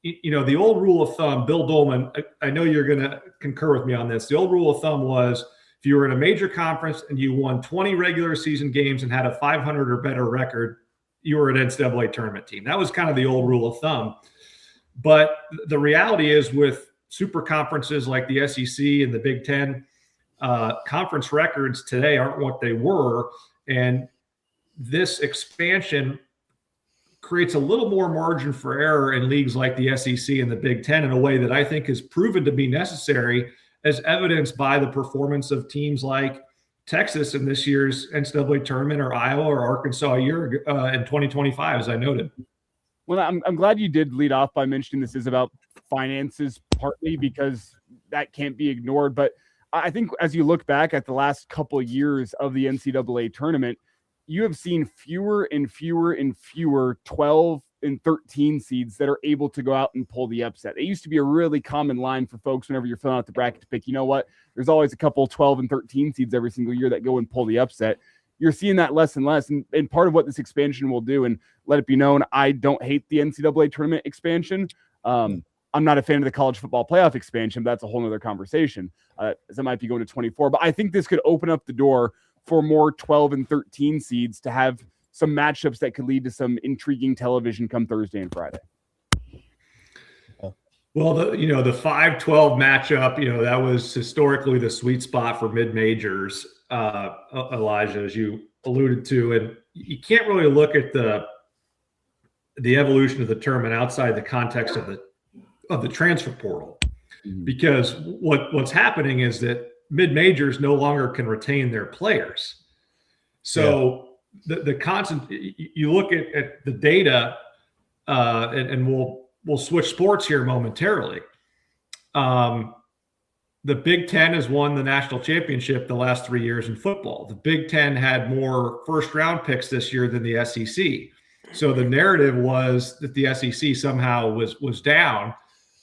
the old rule of thumb, Bill Doleman, I know you're going to concur with me on this. The old rule of thumb was if you were in a major conference and you won 20 regular season games and had a 500 or better record, you were an NCAA tournament team. That was kind of the old rule of thumb. But the reality is, with super conferences like the SEC and the Big Ten, conference records today aren't what they were. And this expansion creates a little more margin for error in leagues like the SEC and the Big Ten in a way that I think is proven to be necessary, as evidenced by the performance of teams like Texas in this year's NCAA tournament, or Iowa or Arkansas a year in 2025, as I noted. Well, I'm glad you did lead off by mentioning this is about finances, partly because that can't be ignored. But I think as you look back at the last couple of years of the NCAA tournament, you have seen fewer and fewer and fewer 12 and 13 seeds that are able to go out and pull the upset. It used to be a really common line for folks whenever you're filling out the bracket to pick, you know what, there's always a couple 12 and 13 seeds every single year that go and pull the upset. You're seeing that less and less. And part of what this expansion will do, and let it be known, I don't hate the NCAA tournament expansion. I'm not a fan of the college football playoff expansion, but that's a whole nother conversation. As I might be going to 24, but I think this could open up the door for more 12 and 13 seeds to have some matchups that could lead to some intriguing television come Thursday and Friday. Well, the 5-12 matchup, that was historically the sweet spot for mid-majors, Elijah, as you alluded to. And you can't really look at the evolution of the tournament outside the context of the transfer portal, because what's happening is that mid-majors no longer can retain their players. So the constant, you look at the data, and we'll switch sports here momentarily. The Big Ten has won the national championship the last 3 years in football. The Big Ten had more first-round picks this year than the SEC. So the narrative was that the SEC somehow was down.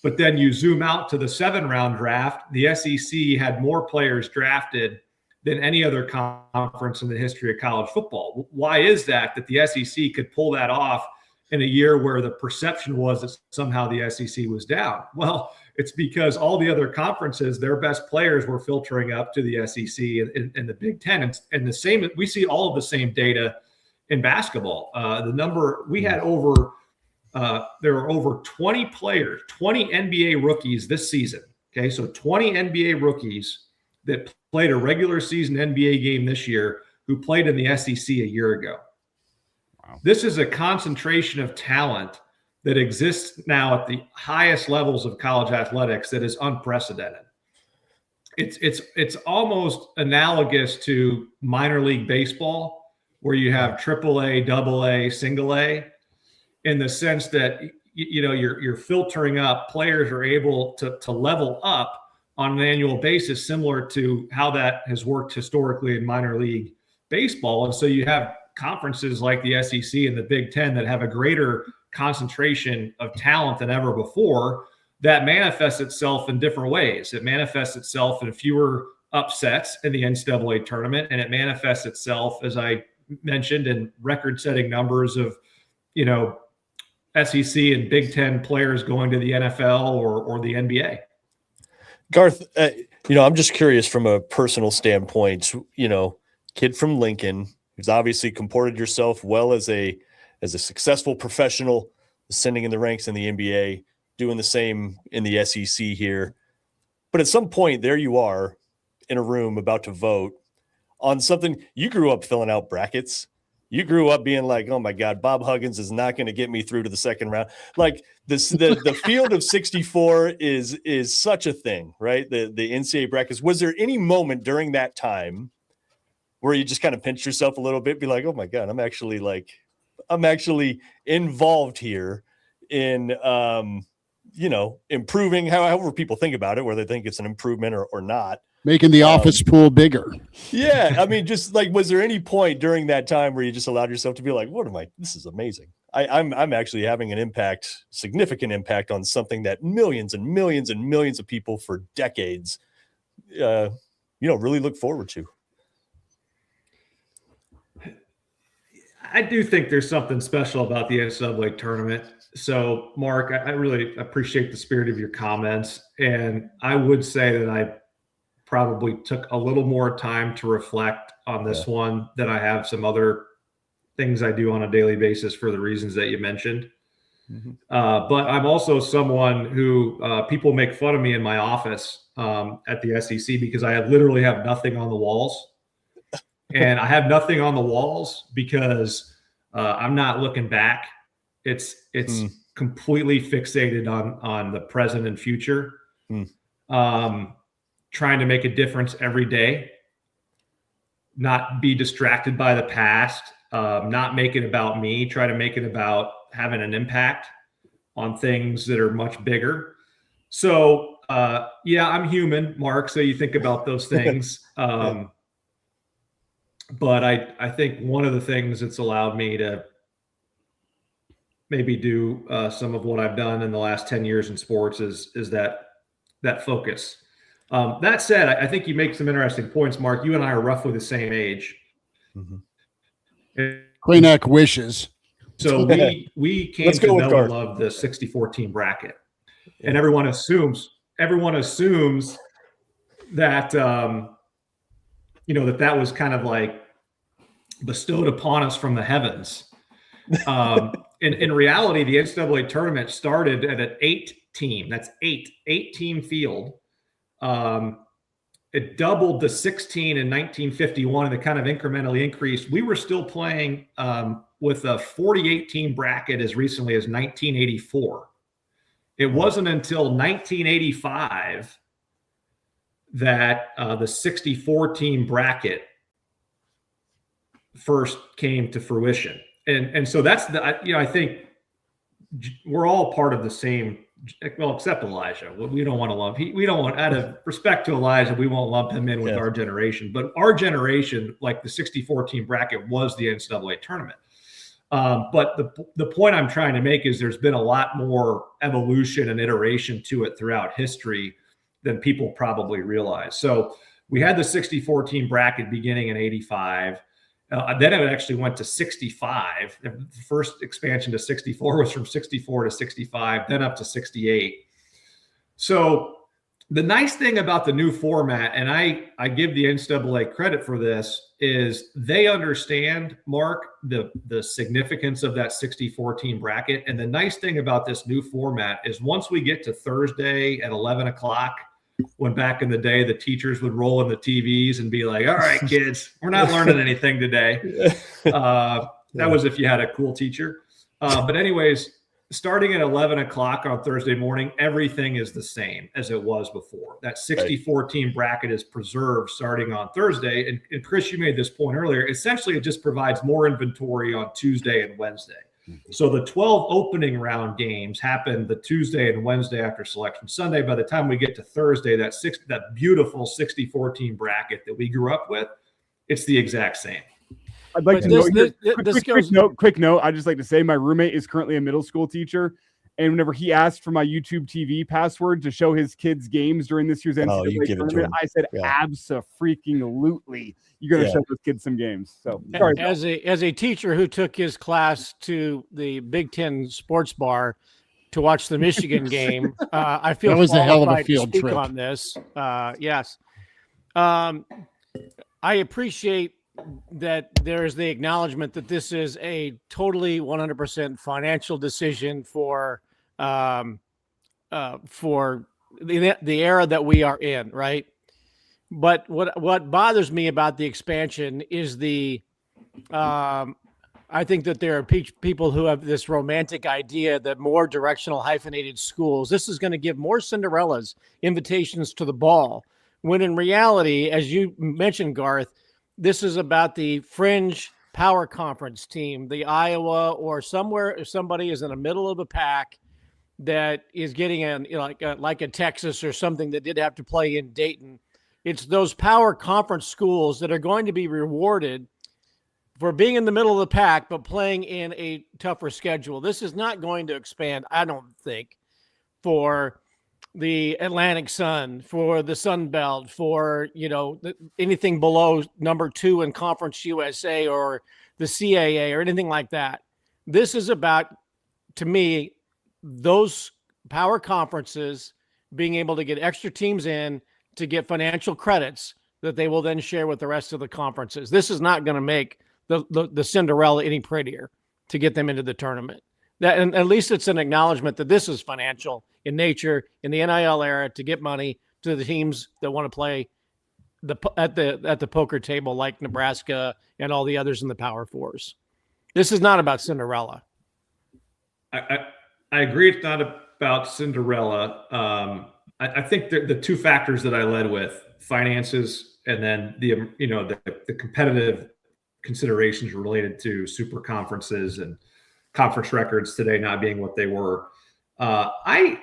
But then you zoom out to the 7-round draft, the SEC had more players drafted than any other conference in the history of college football. Why is that the SEC could pull that off in a year where the perception was that somehow the SEC was down? Well, it's because all the other conferences, their best players were filtering up to the SEC and the Big Ten. And the same, we see all of the same data in basketball. The number we had there were over 20 players, 20 NBA rookies this season. Okay, so 20 NBA rookies that played a regular season NBA game this year who played in the SEC a year ago. Wow. This is a concentration of talent that exists now at the highest levels of college athletics that is unprecedented. It's almost analogous to minor league baseball, where you have AAA, AA, single A, in the sense that you're filtering up. Players are able to level up on an annual basis, similar to how that has worked historically in minor league baseball. And so you have conferences like the SEC and the Big Ten that have a greater concentration of talent than ever before. That manifests itself in different ways. It manifests itself in fewer upsets in the NCAA tournament, and it manifests itself, as I mentioned, in record-setting numbers of, SEC and Big Ten players going to the NFL or the NBA. Garth, I'm just curious from a personal standpoint, kid from Lincoln, who's obviously comported yourself well as a successful professional, ascending in the ranks in the NBA, doing the same in the SEC here. But at some point, there you are in a room about to vote on something. You grew up filling out brackets. You grew up being like, oh my God, Bob Huggins is not going to get me through to the second round. Like the field of 64 is such a thing, right? The NCAA brackets. Was there any moment during that time where you just kind of pinched yourself a little bit, be like, oh my God, I'm actually involved here in, improving however people think about it, whether they think it's an improvement or not. Making the office pool bigger. Yeah. I mean, just like, was there any point during that time where you just allowed yourself to be like, this is amazing. I'm actually having an impact, significant impact on something that millions and millions and millions of people for decades, really look forward to. I do think there's something special about the NCAA tournament. So, Mark, I really appreciate the spirit of your comments. And I would say that I probably took a little more time to reflect on this one than I have some other things I do on a daily basis for the reasons that you mentioned. But I'm also someone who people make fun of me in my office at the SEC because I literally have nothing on the walls. And I have nothing on the walls because I'm not looking back. It's completely fixated on the present and future. Trying to make a difference every day, not be distracted by the past, not make it about me, try to make it about having an impact on things that are much bigger. So, yeah, I'm human, Mark. So you think about those things. But I think one of the things that's allowed me to maybe do some of what I've done in the last 10 years in sports is that focus. That said, I think you make some interesting points, Mark. You and I are roughly the same age. Kraynak wishes. So we came to know and love the 64 team bracket, and everyone assumes that that was kind of like bestowed upon us from the heavens. In reality, the NCAA tournament started at an 8-team. That's eight-team field. It doubled the 16 in 1951, and it kind of incrementally increased. We were still playing with a 48-team bracket as recently as 1984. It wasn't until 1985 that the 64-team bracket first came to fruition. And so that's I think we're all part of the same. Well, except Elijah. We don't want to lump. We don't want, out of respect to Elijah, we won't lump him in with our generation. But our generation, like the 64-team bracket, was the NCAA tournament. But the point I'm trying to make is there's been a lot more evolution and iteration to it throughout history than people probably realize. So we had the 64-team bracket beginning in '85. Then it actually went to 65. The first expansion to 64 was from 64 to 65, then up to 68. So the nice thing about the new format, and I give the NCAA credit for this, is they understand, Mark, the significance of that 64-team bracket. And the nice thing about this new format is once we get to Thursday at 11 o'clock, when back in the day the teachers would roll in the TVs and be like, all right, kids, we're not learning anything today. That was if you had a cool teacher. But anyways, starting at 11 o'clock on Thursday morning, everything is the same as it was before. That 64-team bracket is preserved starting on Thursday. And Chris, you made this point earlier. Essentially, it just provides more inventory on Tuesday and Wednesday. So the 12 opening round games happen the Tuesday and Wednesday after Selection Sunday. By the time we get to Thursday, that beautiful 64-team bracket that we grew up with, it's the exact same. I'd like quick note. I'd just like to say my roommate is currently a middle school teacher. And whenever he asked for my YouTube TV password to show his kids games during this year's NCAA tournament, I said, abso-freaking-lutely. You're going to show those kids some games. So, sorry, as a teacher who took his class to the Big Ten sports bar to watch the Michigan game, I feel that was a hell of a field trip on this. Yes. I appreciate that there's the acknowledgement that this is a totally 100% financial decision for the era that we are in, right? But what bothers me about the expansion is I think that there are people who have this romantic idea that more directional hyphenated schools, this is going to give more Cinderellas invitations to the ball, when in reality, as you mentioned, Garth, this is about the fringe power conference team, the Iowa or somewhere, somebody is in the middle of the pack that is getting like a Texas or something that did have to play in Dayton. It's those power conference schools that are going to be rewarded for being in the middle of the pack, but playing in a tougher schedule. This is not going to expand, I don't think, for the Atlantic Sun, for the Sun Belt, for, anything below number 2 in Conference USA or the CAA or anything like that. This is about, to me, those power conferences being able to get extra teams in, to get financial credits that they will then share with the rest of the conferences. This is not going to make the Cinderella any prettier to get them into the tournament. That, and at least it's an acknowledgement that this is financial in nature in the NIL era to get money to the teams that want to play at the poker table, like Nebraska and all the others in the Power Fours. This is not about Cinderella. I agree. It's not about Cinderella. I think the two factors that I led with, finances and then the competitive considerations related to super conferences and conference records today not being what they were. I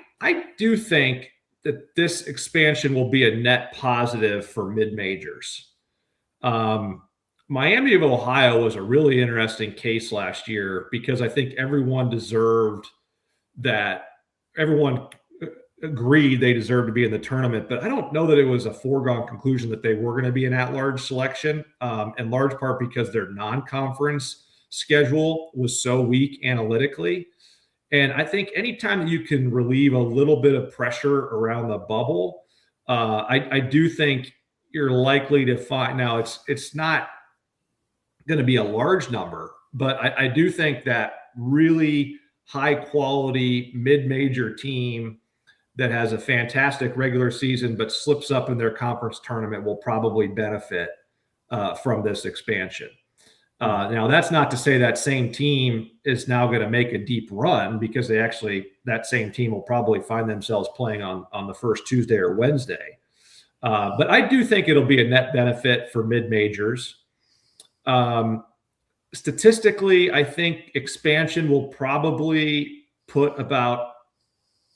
do think that this expansion will be a net positive for mid-majors. Miami of Ohio was a really interesting case last year because I think everyone agreed they deserved to be in the tournament, but I don't know that it was a foregone conclusion that they were going to be an at-large selection, in large part because their non-conference schedule was so weak analytically. And I think anytime that you can relieve a little bit of pressure around the bubble, I do think you're likely to find. Now, it's not going to be a large number, but I do think that really high-quality mid-major team that has a fantastic regular season but slips up in their conference tournament will probably benefit from this expansion. Now, that's not to say that same team is now going to make a deep run, because that same team will probably find themselves playing on the first Tuesday or Wednesday. But I do think it'll be a net benefit for mid-majors. Statistically, I think expansion will probably put about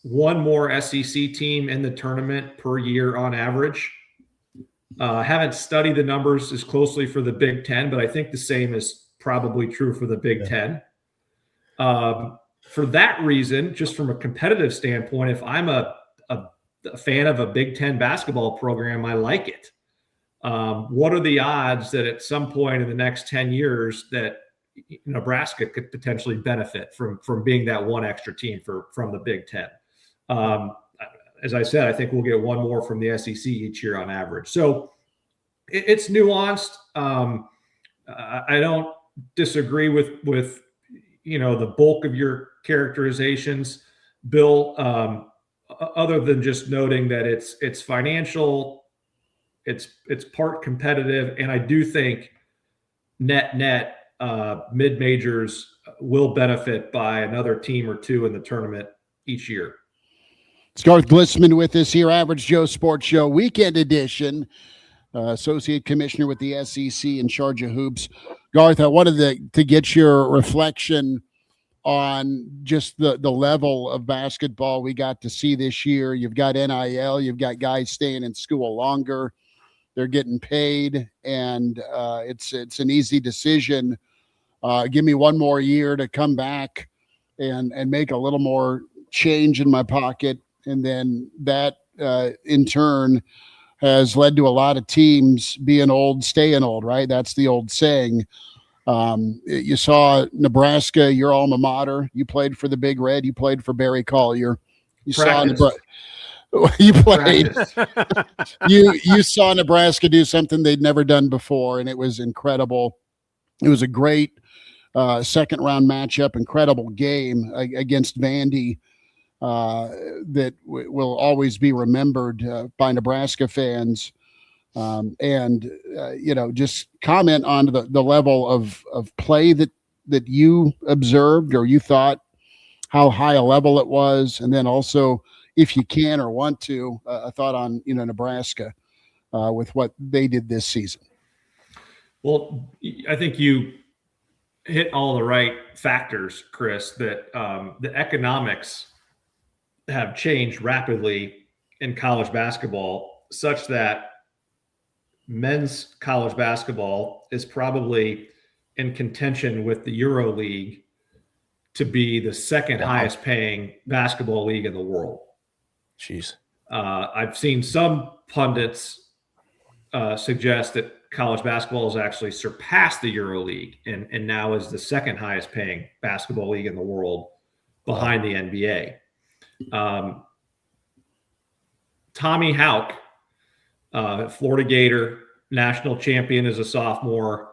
one more SEC team in the tournament per year on average. Haven't studied the numbers as closely for the Big Ten, but I think the same is probably true for the Big Ten. For that reason, just from a competitive standpoint, if I'm a fan of a Big Ten basketball program, I like it. What are the odds that at some point in the next 10 years that Nebraska could potentially benefit from being that one extra team from the Big Ten? As I said, I think we'll get one more from the SEC each year on average. So it's nuanced. I don't disagree with the bulk of your characterizations, Bill, other than just noting that it's financial, it's part competitive, and I do think net mid-majors will benefit by another team or two in the tournament each year. It's Garth Glissman with us here, Average Joe Sports Show Weekend Edition, Associate Commissioner with the SEC in charge of hoops. Garth, I wanted to get your reflection on just the level of basketball we got to see this year. You've got NIL, you've got guys staying in school longer, they're getting paid, and it's an easy decision. Give me one more year to come back and make a little more change in my pocket. And then that, in turn, has led to a lot of teams being old, staying old, right? That's the old saying. You saw Nebraska, your alma mater. You played for the Big Red. You played for Barry Collier. You saw Nebraska do something they'd never done before, and it was incredible. It was a great second-round matchup, incredible game against Vandy. That will always be remembered by Nebraska fans. Just comment on the level of play that you observed or you thought how high a level it was. And then also, if you can or want to, a thought on, Nebraska with what they did this season. Well, I think you hit all the right factors, Chris, that the economics have changed rapidly in college basketball, such that men's college basketball is probably in contention with the Euro League to be the second highest paying basketball league in the world. Jeez. I've seen some pundits suggest that college basketball has actually surpassed the Euro League and now is the second highest paying basketball league in the world behind the NBA. Tommy Houck Florida Gator, national champion as a sophomore,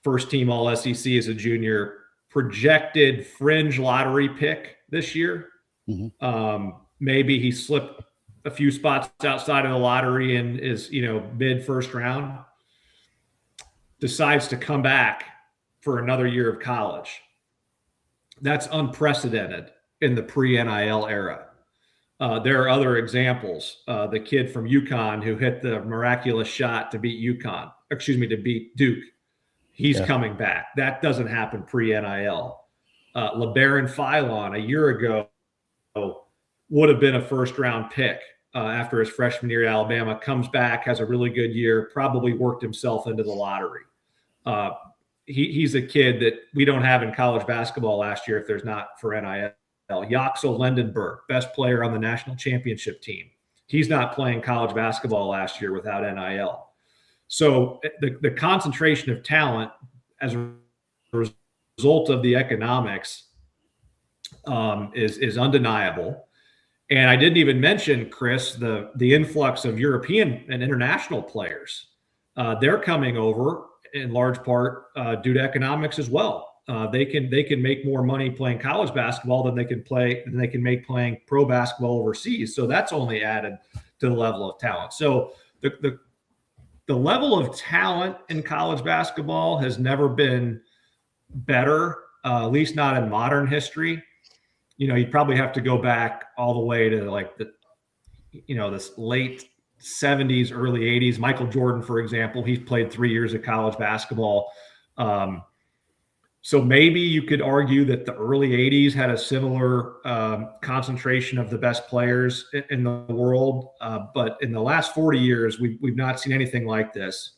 first team All SEC as a junior, projected fringe lottery pick this year. Maybe he slipped a few spots outside of the lottery and is, mid first round, decides to come back for another year of college. That's unprecedented in the pre-NIL era. There are other examples. The kid from UConn who hit the miraculous shot to beat to beat Duke. He's coming back. That doesn't happen pre-NIL. LeBaron Philon a year ago would have been a first-round pick after his freshman year at Alabama, comes back, has a really good year, probably worked himself into the lottery. He's a kid that we don't have in college basketball last year if there's not for NIL. Yaxel Lendenberg, best player on the national championship team. He's not playing college basketball last year without NIL. So the concentration of talent as a result of the economics is undeniable. And I didn't even mention, Chris, the influx of European and international players. They're coming over in large part due to economics as well. They can make more money playing college basketball than they can make playing pro basketball overseas. So that's only added to the level of talent. So the level of talent in college basketball has never been better, at least not in modern history. You'd probably have to go back all the way to this late 70s, early 80s. Michael Jordan, for example, he's played 3 years of college basketball. So maybe you could argue that the early 80s had a similar concentration of the best players in the world. But in the last 40 years, we've not seen anything like this.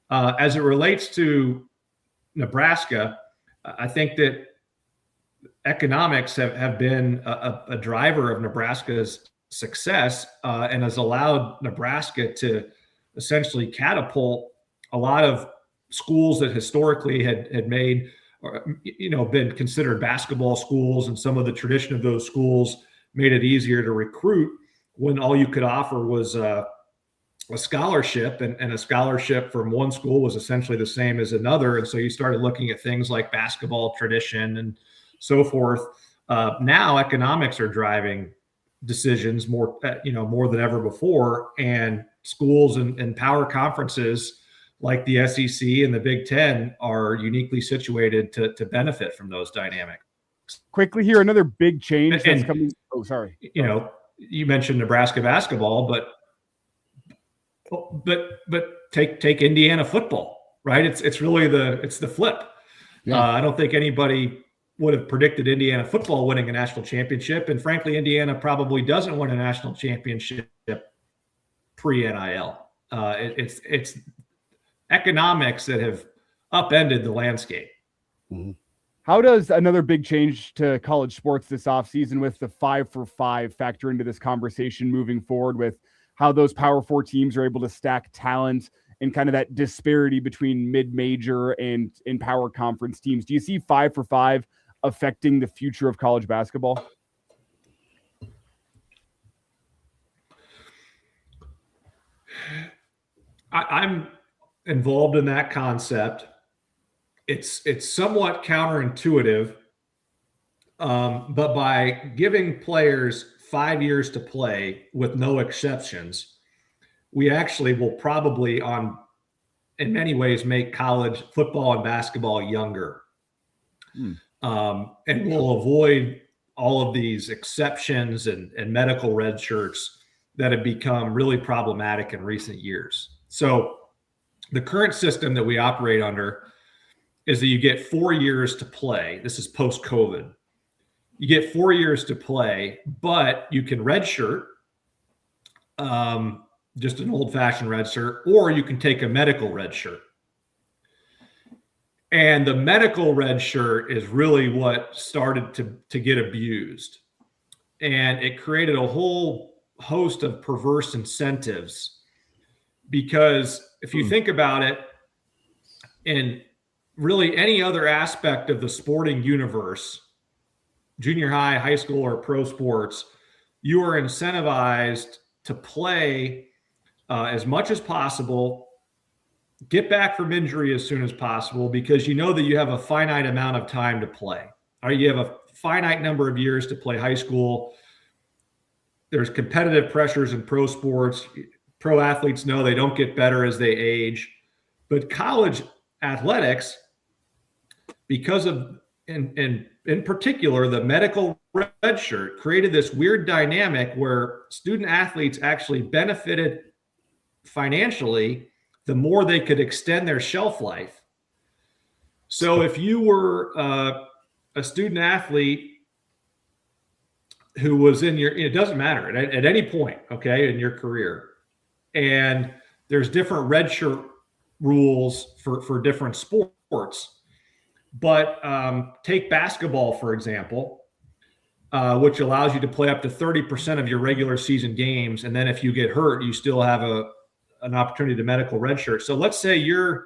As it relates to Nebraska, I think that economics have been a driver of Nebraska's success and has allowed Nebraska to essentially catapult a lot of schools that historically had made or been considered basketball schools, and some of the tradition of those schools made it easier to recruit when all you could offer was a scholarship, and a scholarship from one school was essentially the same as another. And so you started looking at things like basketball tradition and so forth. Now economics are driving decisions more than ever before, and schools and power conferences like the SEC and the Big Ten are uniquely situated to benefit from those dynamics. Quickly here, another big change that's coming. Oh, sorry. You mentioned Nebraska basketball, but take Indiana football, right? It's really the flip. Yeah. I don't think anybody would have predicted Indiana football winning a national championship, and frankly, Indiana probably doesn't win a national championship pre-NIL. It's economics that have upended the landscape. Mm-hmm. How does another big change to college sports this offseason with the 5-for-5 factor into this conversation moving forward with how those Power 4 teams are able to stack talent and kind of that disparity between mid-major and in power conference teams? Do you see 5-for-5 affecting the future of college basketball? I'm involved in that concept. It's somewhat counterintuitive, but by giving players 5 years to play with no exceptions, we actually will probably in many ways make college football and basketball younger. And we'll avoid all of these exceptions and medical red shirts that have become really problematic in recent years. So the current system that we operate under is that you get 4 years to play. This is post-COVID. You get 4 years to play, but you can redshirt, just an old-fashioned redshirt, or you can take a medical redshirt. And the medical redshirt is really what started to get abused. And it created a whole host of perverse incentives, because if you think about it, in really any other aspect of the sporting universe, junior high, high school, or pro sports, you are incentivized to play as much as possible. Get back from injury as soon as possible, because you know that you have a finite amount of time to play. Or you have a finite number of years to play high school. There's competitive pressures in pro sports. Pro athletes know they don't get better as they age. But college athletics, because of, in particular, the medical red shirt, created this weird dynamic where student athletes actually benefited financially the more they could extend their shelf life. So if you were a student athlete who was in your, it doesn't matter at any point, okay, in your career, and there's different redshirt rules for different sports, but take basketball, for example, which allows you to play up to 30% of your regular season games, and then if you get hurt, you still have an opportunity to medical redshirt. So let's say you're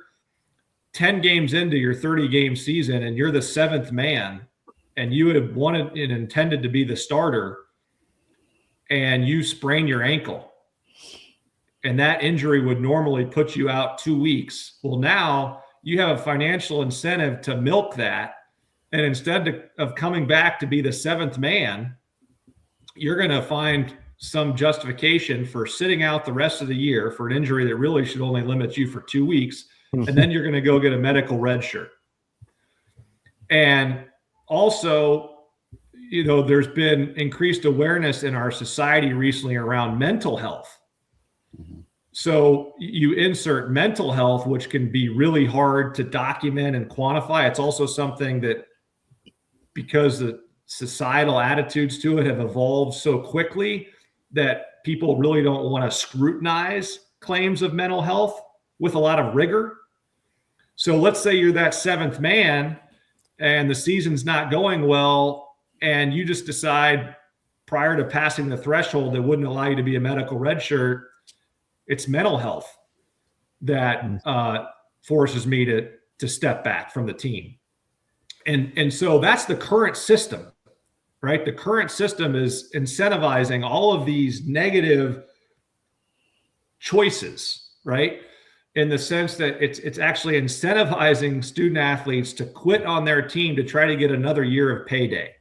10 games into your 30-game season and you're the seventh man and you would have wanted and intended to be the starter, and you sprain your ankle, and that injury would normally put you out 2 weeks. Well, now you have a financial incentive to milk that. And instead of coming back to be the seventh man, you're going to find some justification for sitting out the rest of the year for an injury that really should only limit you for 2 weeks. And then you're going to go get a medical red shirt. And also, you know, there's been increased awareness in our society recently around mental health. So you insert mental health, which can be really hard to document and quantify. It's also something that, because the societal attitudes to it have evolved so quickly, that people really don't want to scrutinize claims of mental health with a lot of rigor. So let's say you're that seventh man and the season's not going well, and you just decide prior to passing the threshold that wouldn't allow you to be a medical red shirt, it's mental health that forces me to step back from the team. And so that's the current system, right? The current system is incentivizing all of these negative choices, right? In the sense that it's actually incentivizing student athletes to quit on their team to try to get another year of payday.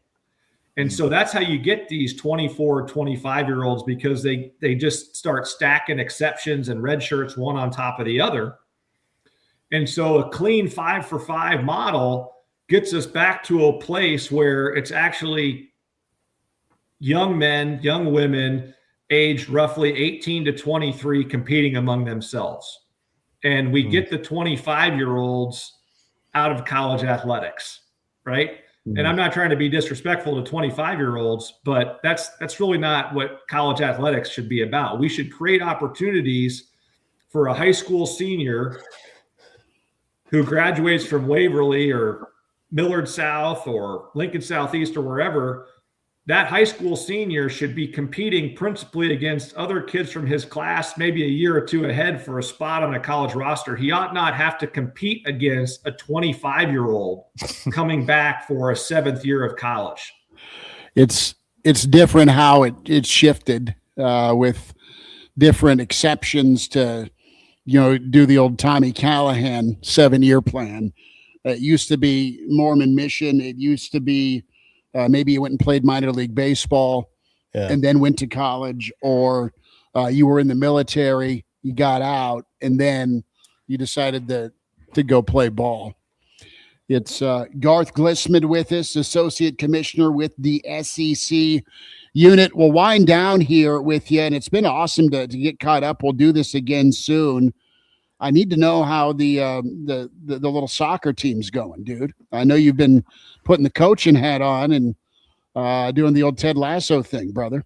And so that's how you get these 24, 25-year-olds, because they just start stacking exceptions and red shirts one on top of the other. And so a clean 5-for-5 model gets us back to a place where it's actually young men, young women, aged roughly 18 to 23 competing among themselves. And we get the 25-year-olds out of college athletics, right? And I'm not trying to be disrespectful to 25-year-olds, but that's really not what college athletics should be about. We should create opportunities for a high school senior who graduates from Waverly or Millard South or Lincoln Southeast or wherever. That high school senior should be competing principally against other kids from his class, maybe a year or two ahead for a spot on a college roster. He ought not have to compete against a 25-year-old coming back for a seventh year of college. It's different how it shifted with different exceptions to, you know, do the old Tommy Callahan 7-year plan. It used to be Mormon Mission. It used to be maybe you went and played minor league baseball and then went to college, or you were in the military, you got out, and then you decided to go play ball. It's Garth Glissman with us, Associate Commissioner with the SEC unit. We'll wind down here with you, and it's been awesome to get caught up. We'll do this again soon. I need to know how the little soccer team's going, dude. I know you've been putting the coaching hat on and doing the old Ted Lasso thing, brother.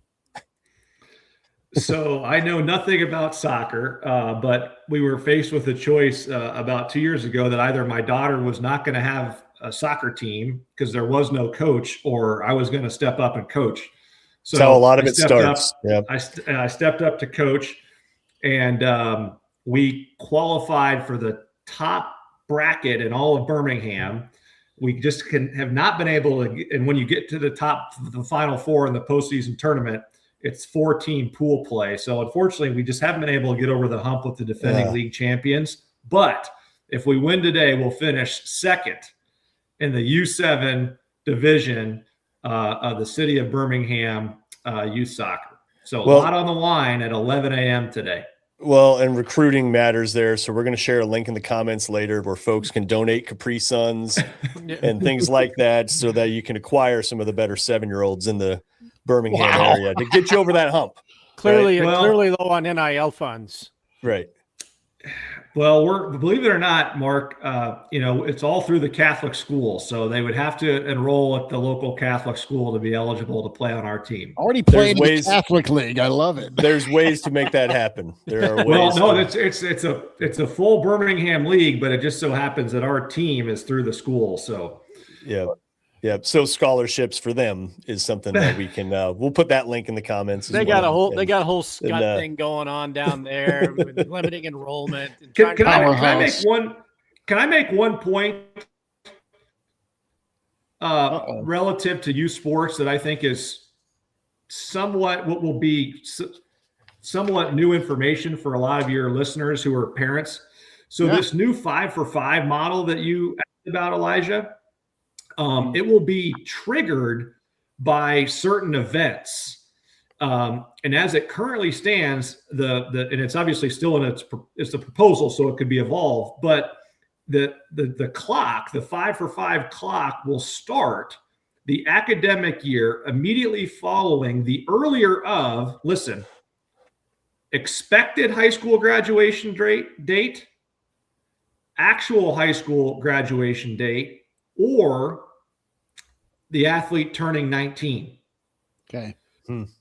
So I know nothing about soccer, but we were faced with a choice about 2 years ago that either my daughter was not going to have a soccer team because there was no coach, or I was going to step up and coach. So that's how a lot of it starts. I stepped up to coach, and we qualified for the top bracket in all of Birmingham. We just have not been able to, and when you get to the Final Four in the postseason tournament, it's 14 pool play. So unfortunately, we just haven't been able to get over the hump with the defending league champions. But if we win today, we'll finish second in the U7 division of the city of Birmingham youth soccer. So a lot on the line at 11 a.m. today. Well, and recruiting matters there. So we're going to share a link in the comments later where folks can donate Capri Suns and things like that so that you can acquire some of the better 7-year-olds in the Birmingham area to get you over that hump. Clearly, right? clearly low on NIL funds. Right. Well, believe it or not, Mark, it's all through the Catholic school. So they would have to enroll at the local Catholic school to be eligible to play on our team. Already played in the Catholic League. I love it. There's ways to make that happen. There are ways. Well, no, it's a full Birmingham league, but it just so happens that our team is through the school. So yeah. So scholarships for them is something that we can. We'll put that link in the comments. They got a whole Scott thing going on down there with limiting enrollment. And can I make one point relative to youth sports that I think is somewhat what will be somewhat new information for a lot of your listeners who are parents. So this new 5-for-5 model that you asked about, Elijah. It will be triggered by certain events. And as it currently stands, and it's obviously still in it's a proposal, so it could be evolved, but the clock, the 5-for-5 clock will start the academic year immediately following the earlier of, expected high school graduation date, actual high school graduation date, or the athlete turning 19. Okay.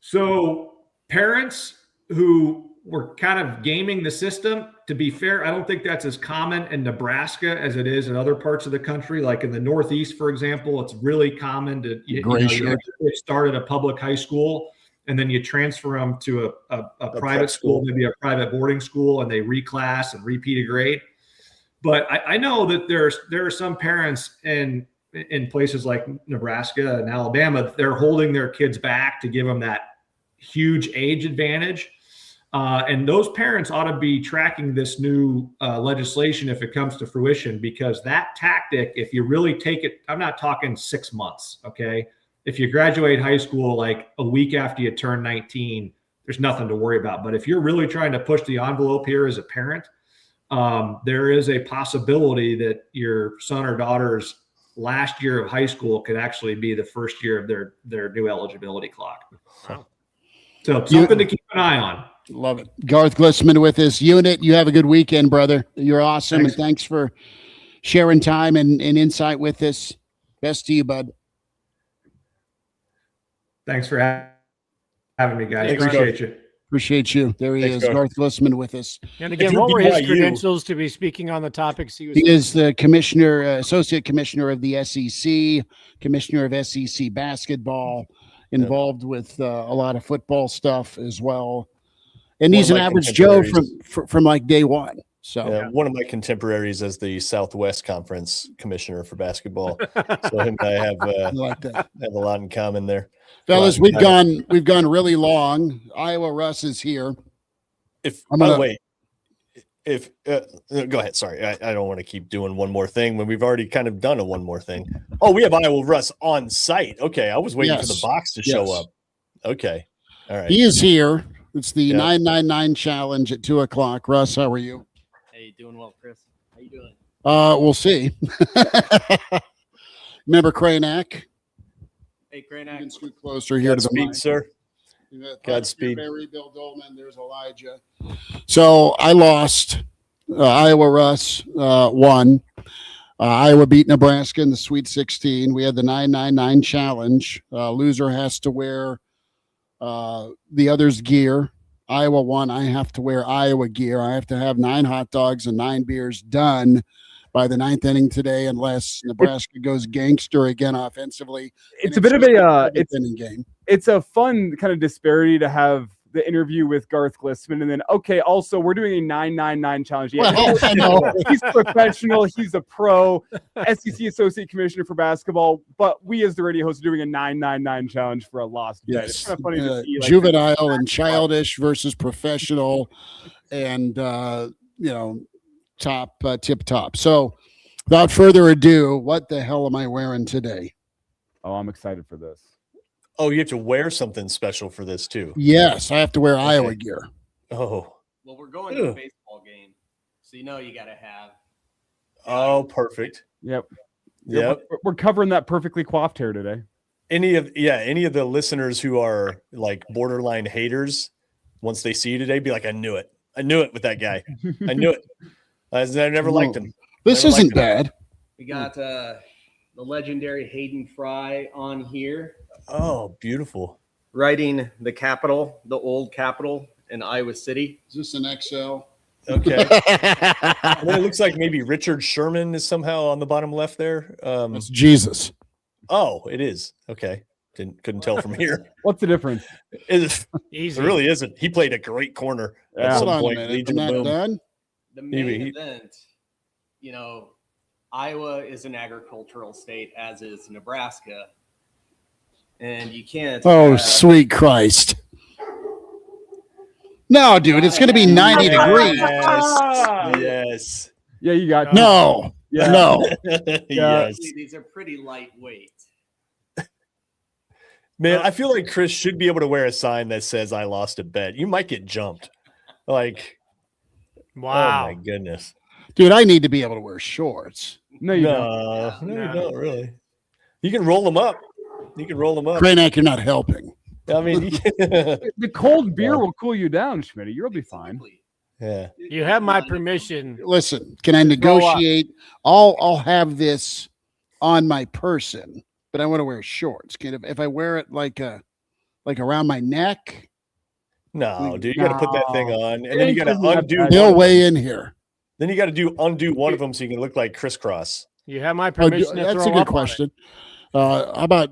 So parents who were kind of gaming the system, to be fair, I don't think that's as common in Nebraska as it is in other parts of the country. Like in the Northeast, for example, it's really common to you start at a public high school and then you transfer them to a private school, maybe a private boarding school, and they reclass and repeat a grade. But I know that there are some parents in places like Nebraska and Alabama, they're holding their kids back to give them that huge age advantage. And those parents ought to be tracking this new legislation if it comes to fruition, because that tactic, if you really take it, I'm not talking 6 months, okay? If you graduate high school like a week after you turn 19, there's nothing to worry about. But if you're really trying to push the envelope here as a parent, there is a possibility that your son or daughter's last year of high school could actually be the first year of their new eligibility clock. So something to keep an eye on. Love it. Garth Glissman with this unit. You have a good weekend, brother. You're awesome. Thanks. And thanks for sharing time and insight with us. Best to you, bud. Thanks for having me, guys. Appreciate you. Appreciate you. There he is, Garth Glissman with us. And again, what were his credentials to be speaking on the topics he was? He is the commissioner, associate commissioner of the SEC, commissioner of SEC basketball, involved with a lot of football stuff as well. And he's an average Joe from like day one. So one of my contemporaries as the Southwest Conference commissioner for basketball. So him and I have have a lot in common there. Fellas, we've gone really long. Iowa Russ is here. By the way, go ahead. Sorry, I don't want to keep doing one more thing when we've already kind of done a one more thing. Oh, we have Iowa Russ on site. Okay, I was waiting for the box to show up. Okay, all right. He is here. It's the 999 challenge at 2:00. Russ, how are you? Hey, doing well, Chris. How you doing? We'll see. Remember Kraynak? Hey, Kraynak. You can scoot closer here to the mic, sir. Godspeed. Barry, Bill Doleman. There's Elijah. So I lost. Iowa Russ won. Iowa beat Nebraska in the Sweet 16. We had the 999 challenge. Loser has to wear the other's gear. Iowa won. I have to wear Iowa gear. I have to have 9 hot dogs and 9 beers done by the 9th inning today, unless Nebraska goes gangster again offensively. It's a bit of a inning game. It's a fun kind of disparity to have the interview with Garth Glissman, and then also we're doing a 999 challenge. Yeah, Well, I know. he's professional. He's a pro, SEC Associate Commissioner for basketball. But we, as the radio host, are doing a 999 challenge for a lost bet. It's kind of funny to see juvenile and childish versus professional, and top tip top. So, without further ado, what the hell am I wearing today? Oh, I'm excited for this. Oh, you have to wear something special for this too. Yes, I have to wear Iowa gear. Oh. Well, we're going to a baseball game, so you got to have. Oh, perfect. Yep. We're covering that perfectly coiffed hair today. Any of the listeners who are like borderline haters, once they see you today, be like, I knew it with that guy. I knew it. I never liked him. This isn't bad. We got the legendary Hayden Fry on here. Oh, beautiful. Writing the Capitol, the old Capitol in Iowa City. Is this an XL? Okay. And then it looks like maybe Richard Sherman is somehow on the bottom left there. That's Jesus. Oh, it is. Okay. Couldn't tell from here. What's the difference? It Easy. really isn't. He played a great corner at Hold some on point. a minute. Legion I'm of not Boom. done. The main event, Iowa is an agricultural state, as is Nebraska. And you can't. Oh, sweet Christ. No, dude, it's going to be 90 degrees. Yes. Yeah, you got No. Yeah. No. Yes. These are pretty lightweight. Man, I feel like Chris should be able to wear a sign that says "I lost a bet." You might get jumped. Like, Wow. Oh my goodness. Dude, I need to be able to wear shorts. No, you don't. No, you don't really. You can roll them up. Kraynak, you're not helping. I mean, The cold beer will cool you down, Schmidty. You'll be fine. yeah. You have my permission. Listen, can I negotiate? I'll have this on my person, but I want to wear shorts. If I wear it like around my neck, No, dude, you got to put that thing on, and then you got to undo. he'll weigh in here. Then you got to undo one of them so you can look like crisscross. You have my permission. to That's throw a good up on question. How about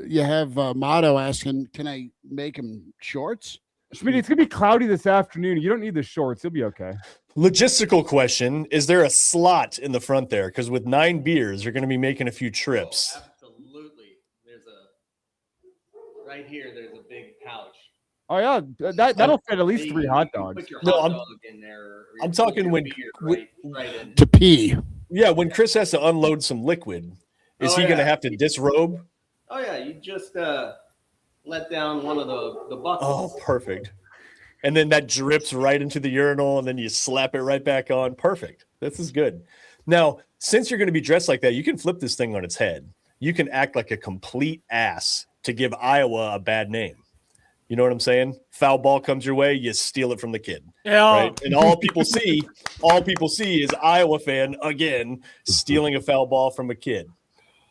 you have Motto asking, can I make him shorts? Schmidty, it's going to be cloudy this afternoon. You don't need the shorts. You'll be okay. Logistical question: is there a slot in the front there? Because with 9 beers, you're going to be making a few trips. Oh, absolutely. Right here, there's a big pouch. Oh, yeah. That'll fit at least 3 hot You dogs. put your No, hot I'm- dog in there. Or I'm you talking put when- your beer right in. To pee. Yeah, when Chris has to unload some liquid, is he going to have to disrobe? Oh, yeah. You just let down one of the buckets. Oh, perfect. And then that drips right into the urinal, and then you slap it right back on. Perfect. This is good. Now, since you're going to be dressed like that, you can flip this thing on its head. You can act like a complete ass to give Iowa a bad name. You know what I'm saying? Foul ball comes your way, you steal it from the kid. Yeah. Right? And all people see is Iowa fan again stealing a foul ball from a kid.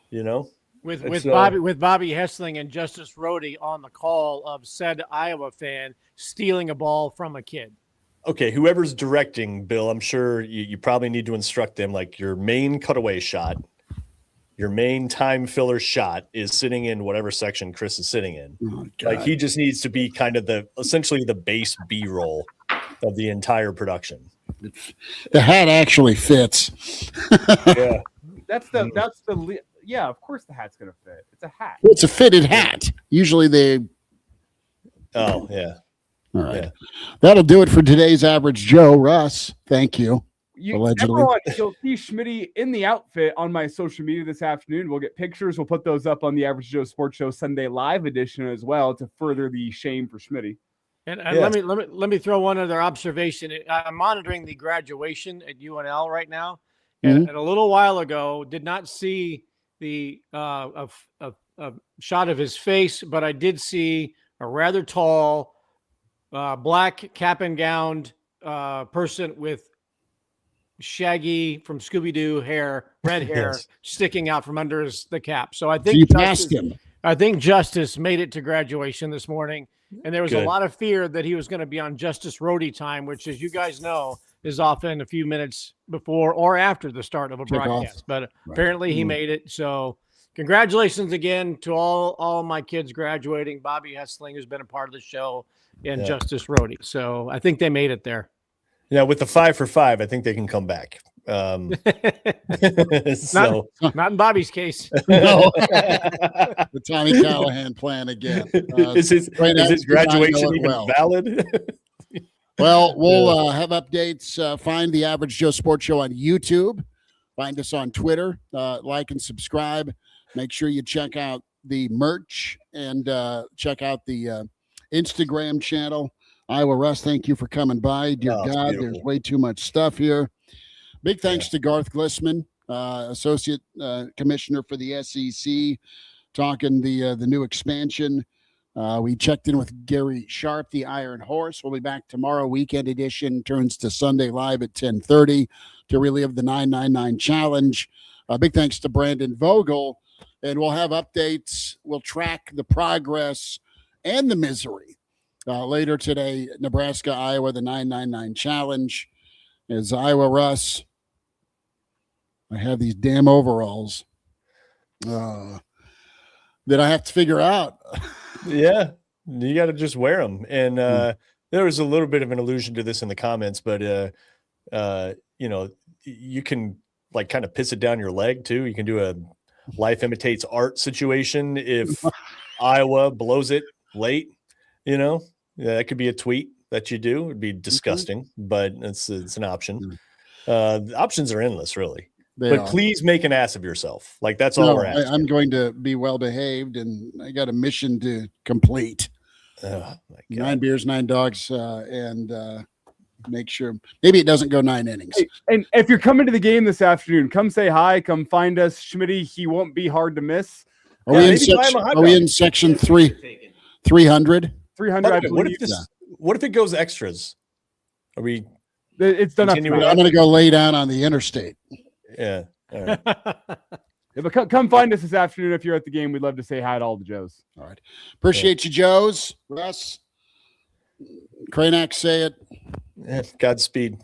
You know? With It's, Bobby Hessling and Justice Rhodey on the call of said Iowa fan stealing a ball from a kid. Okay, whoever's directing, Bill, I'm sure you probably need to instruct them, like, your main cutaway shot, your main time filler shot is sitting in whatever section Chris is sitting in. Oh, Like, he just needs to be kind of essentially the base B-roll of the entire production. The hat actually fits. Yeah. Yeah, of course the hat's going to fit. It's a hat. Well, it's a fitted hat. Usually they. Oh, yeah. All right. Yeah. That'll do it for today's Average Joe. Russ, thank you. Allegedly. Everyone, you'll see Schmidty in the outfit on my social media this afternoon. We'll get pictures. We'll put those up on the Average Joe Sports Show Sunday Live edition as well to further the shame for Schmidty. And Yes. let me throw one other observation. I'm monitoring the graduation at UNL right now, and a little while ago did not see the a shot of his face, but I did see a rather tall black cap and gowned person with Shaggy from Scooby-Doo hair, red hair Yes. sticking out from under the cap. So I think You passed him. I think Justice made it to graduation this morning, and there was a Good. lot of fear that he was going to be on Justice Rhodey time, which, as you guys know, is often a few minutes before or after the start of a Kickoff. broadcast. But apparently he made it. So congratulations again to all my kids graduating. Bobby Hessling, who's been a part of the show, and Justice Rhodey. So I think they made it there. Yeah, with the 5 for 5, I think they can come back. Not in Bobby's case. No. The Tommy Callahan plan again. Is his graduation even valid? Well, we'll have updates. Find the Average Joe Sports Show on YouTube. Find us on Twitter. Like and subscribe. Make sure you check out the merch and check out the Instagram channel. Iowa Russ, thank you for coming by. Dear God, there's way too much stuff here. Big thanks to Garth Glissman, Associate Commissioner for the SEC, talking the new expansion. We checked in with Gary Sharp, the Iron Horse. We'll be back tomorrow. Weekend edition turns to Sunday Live at 10:30 to relive the 999 Challenge. Big thanks to Brandon Vogel. And we'll have updates. We'll track the progress and the misery. Later today, Nebraska, Iowa, the 999 Challenge. Is Iowa Russ. I have these damn overalls that I have to figure out. Yeah, you got to just wear them. And there was a little bit of an allusion to this in the comments, but you can like kind of piss it down your leg too. You can do a life imitates art situation if Iowa blows it late. That could be a tweet that you do. It'd be disgusting, but it's an option. The options are endless, really. Please make an ass of yourself. Like that's all we're asking. I'm going to be well behaved, and I got a mission to complete. 9 beers, 9 dogs, and make sure maybe it doesn't go 9 innings. Hey, and if you're coming to the game this afternoon, come say hi. Come find us, Schmidty. He won't be hard to miss. Are we in section 300? 300. What if it goes extras? Are we? It's done. I'm going to go lay down on the interstate. Yeah. All right. But come find us this afternoon if you're at the game. We'd love to say hi to all the Joes. All right. Appreciate you, Joes. Russ. Kraynak, say it. Yeah, Godspeed.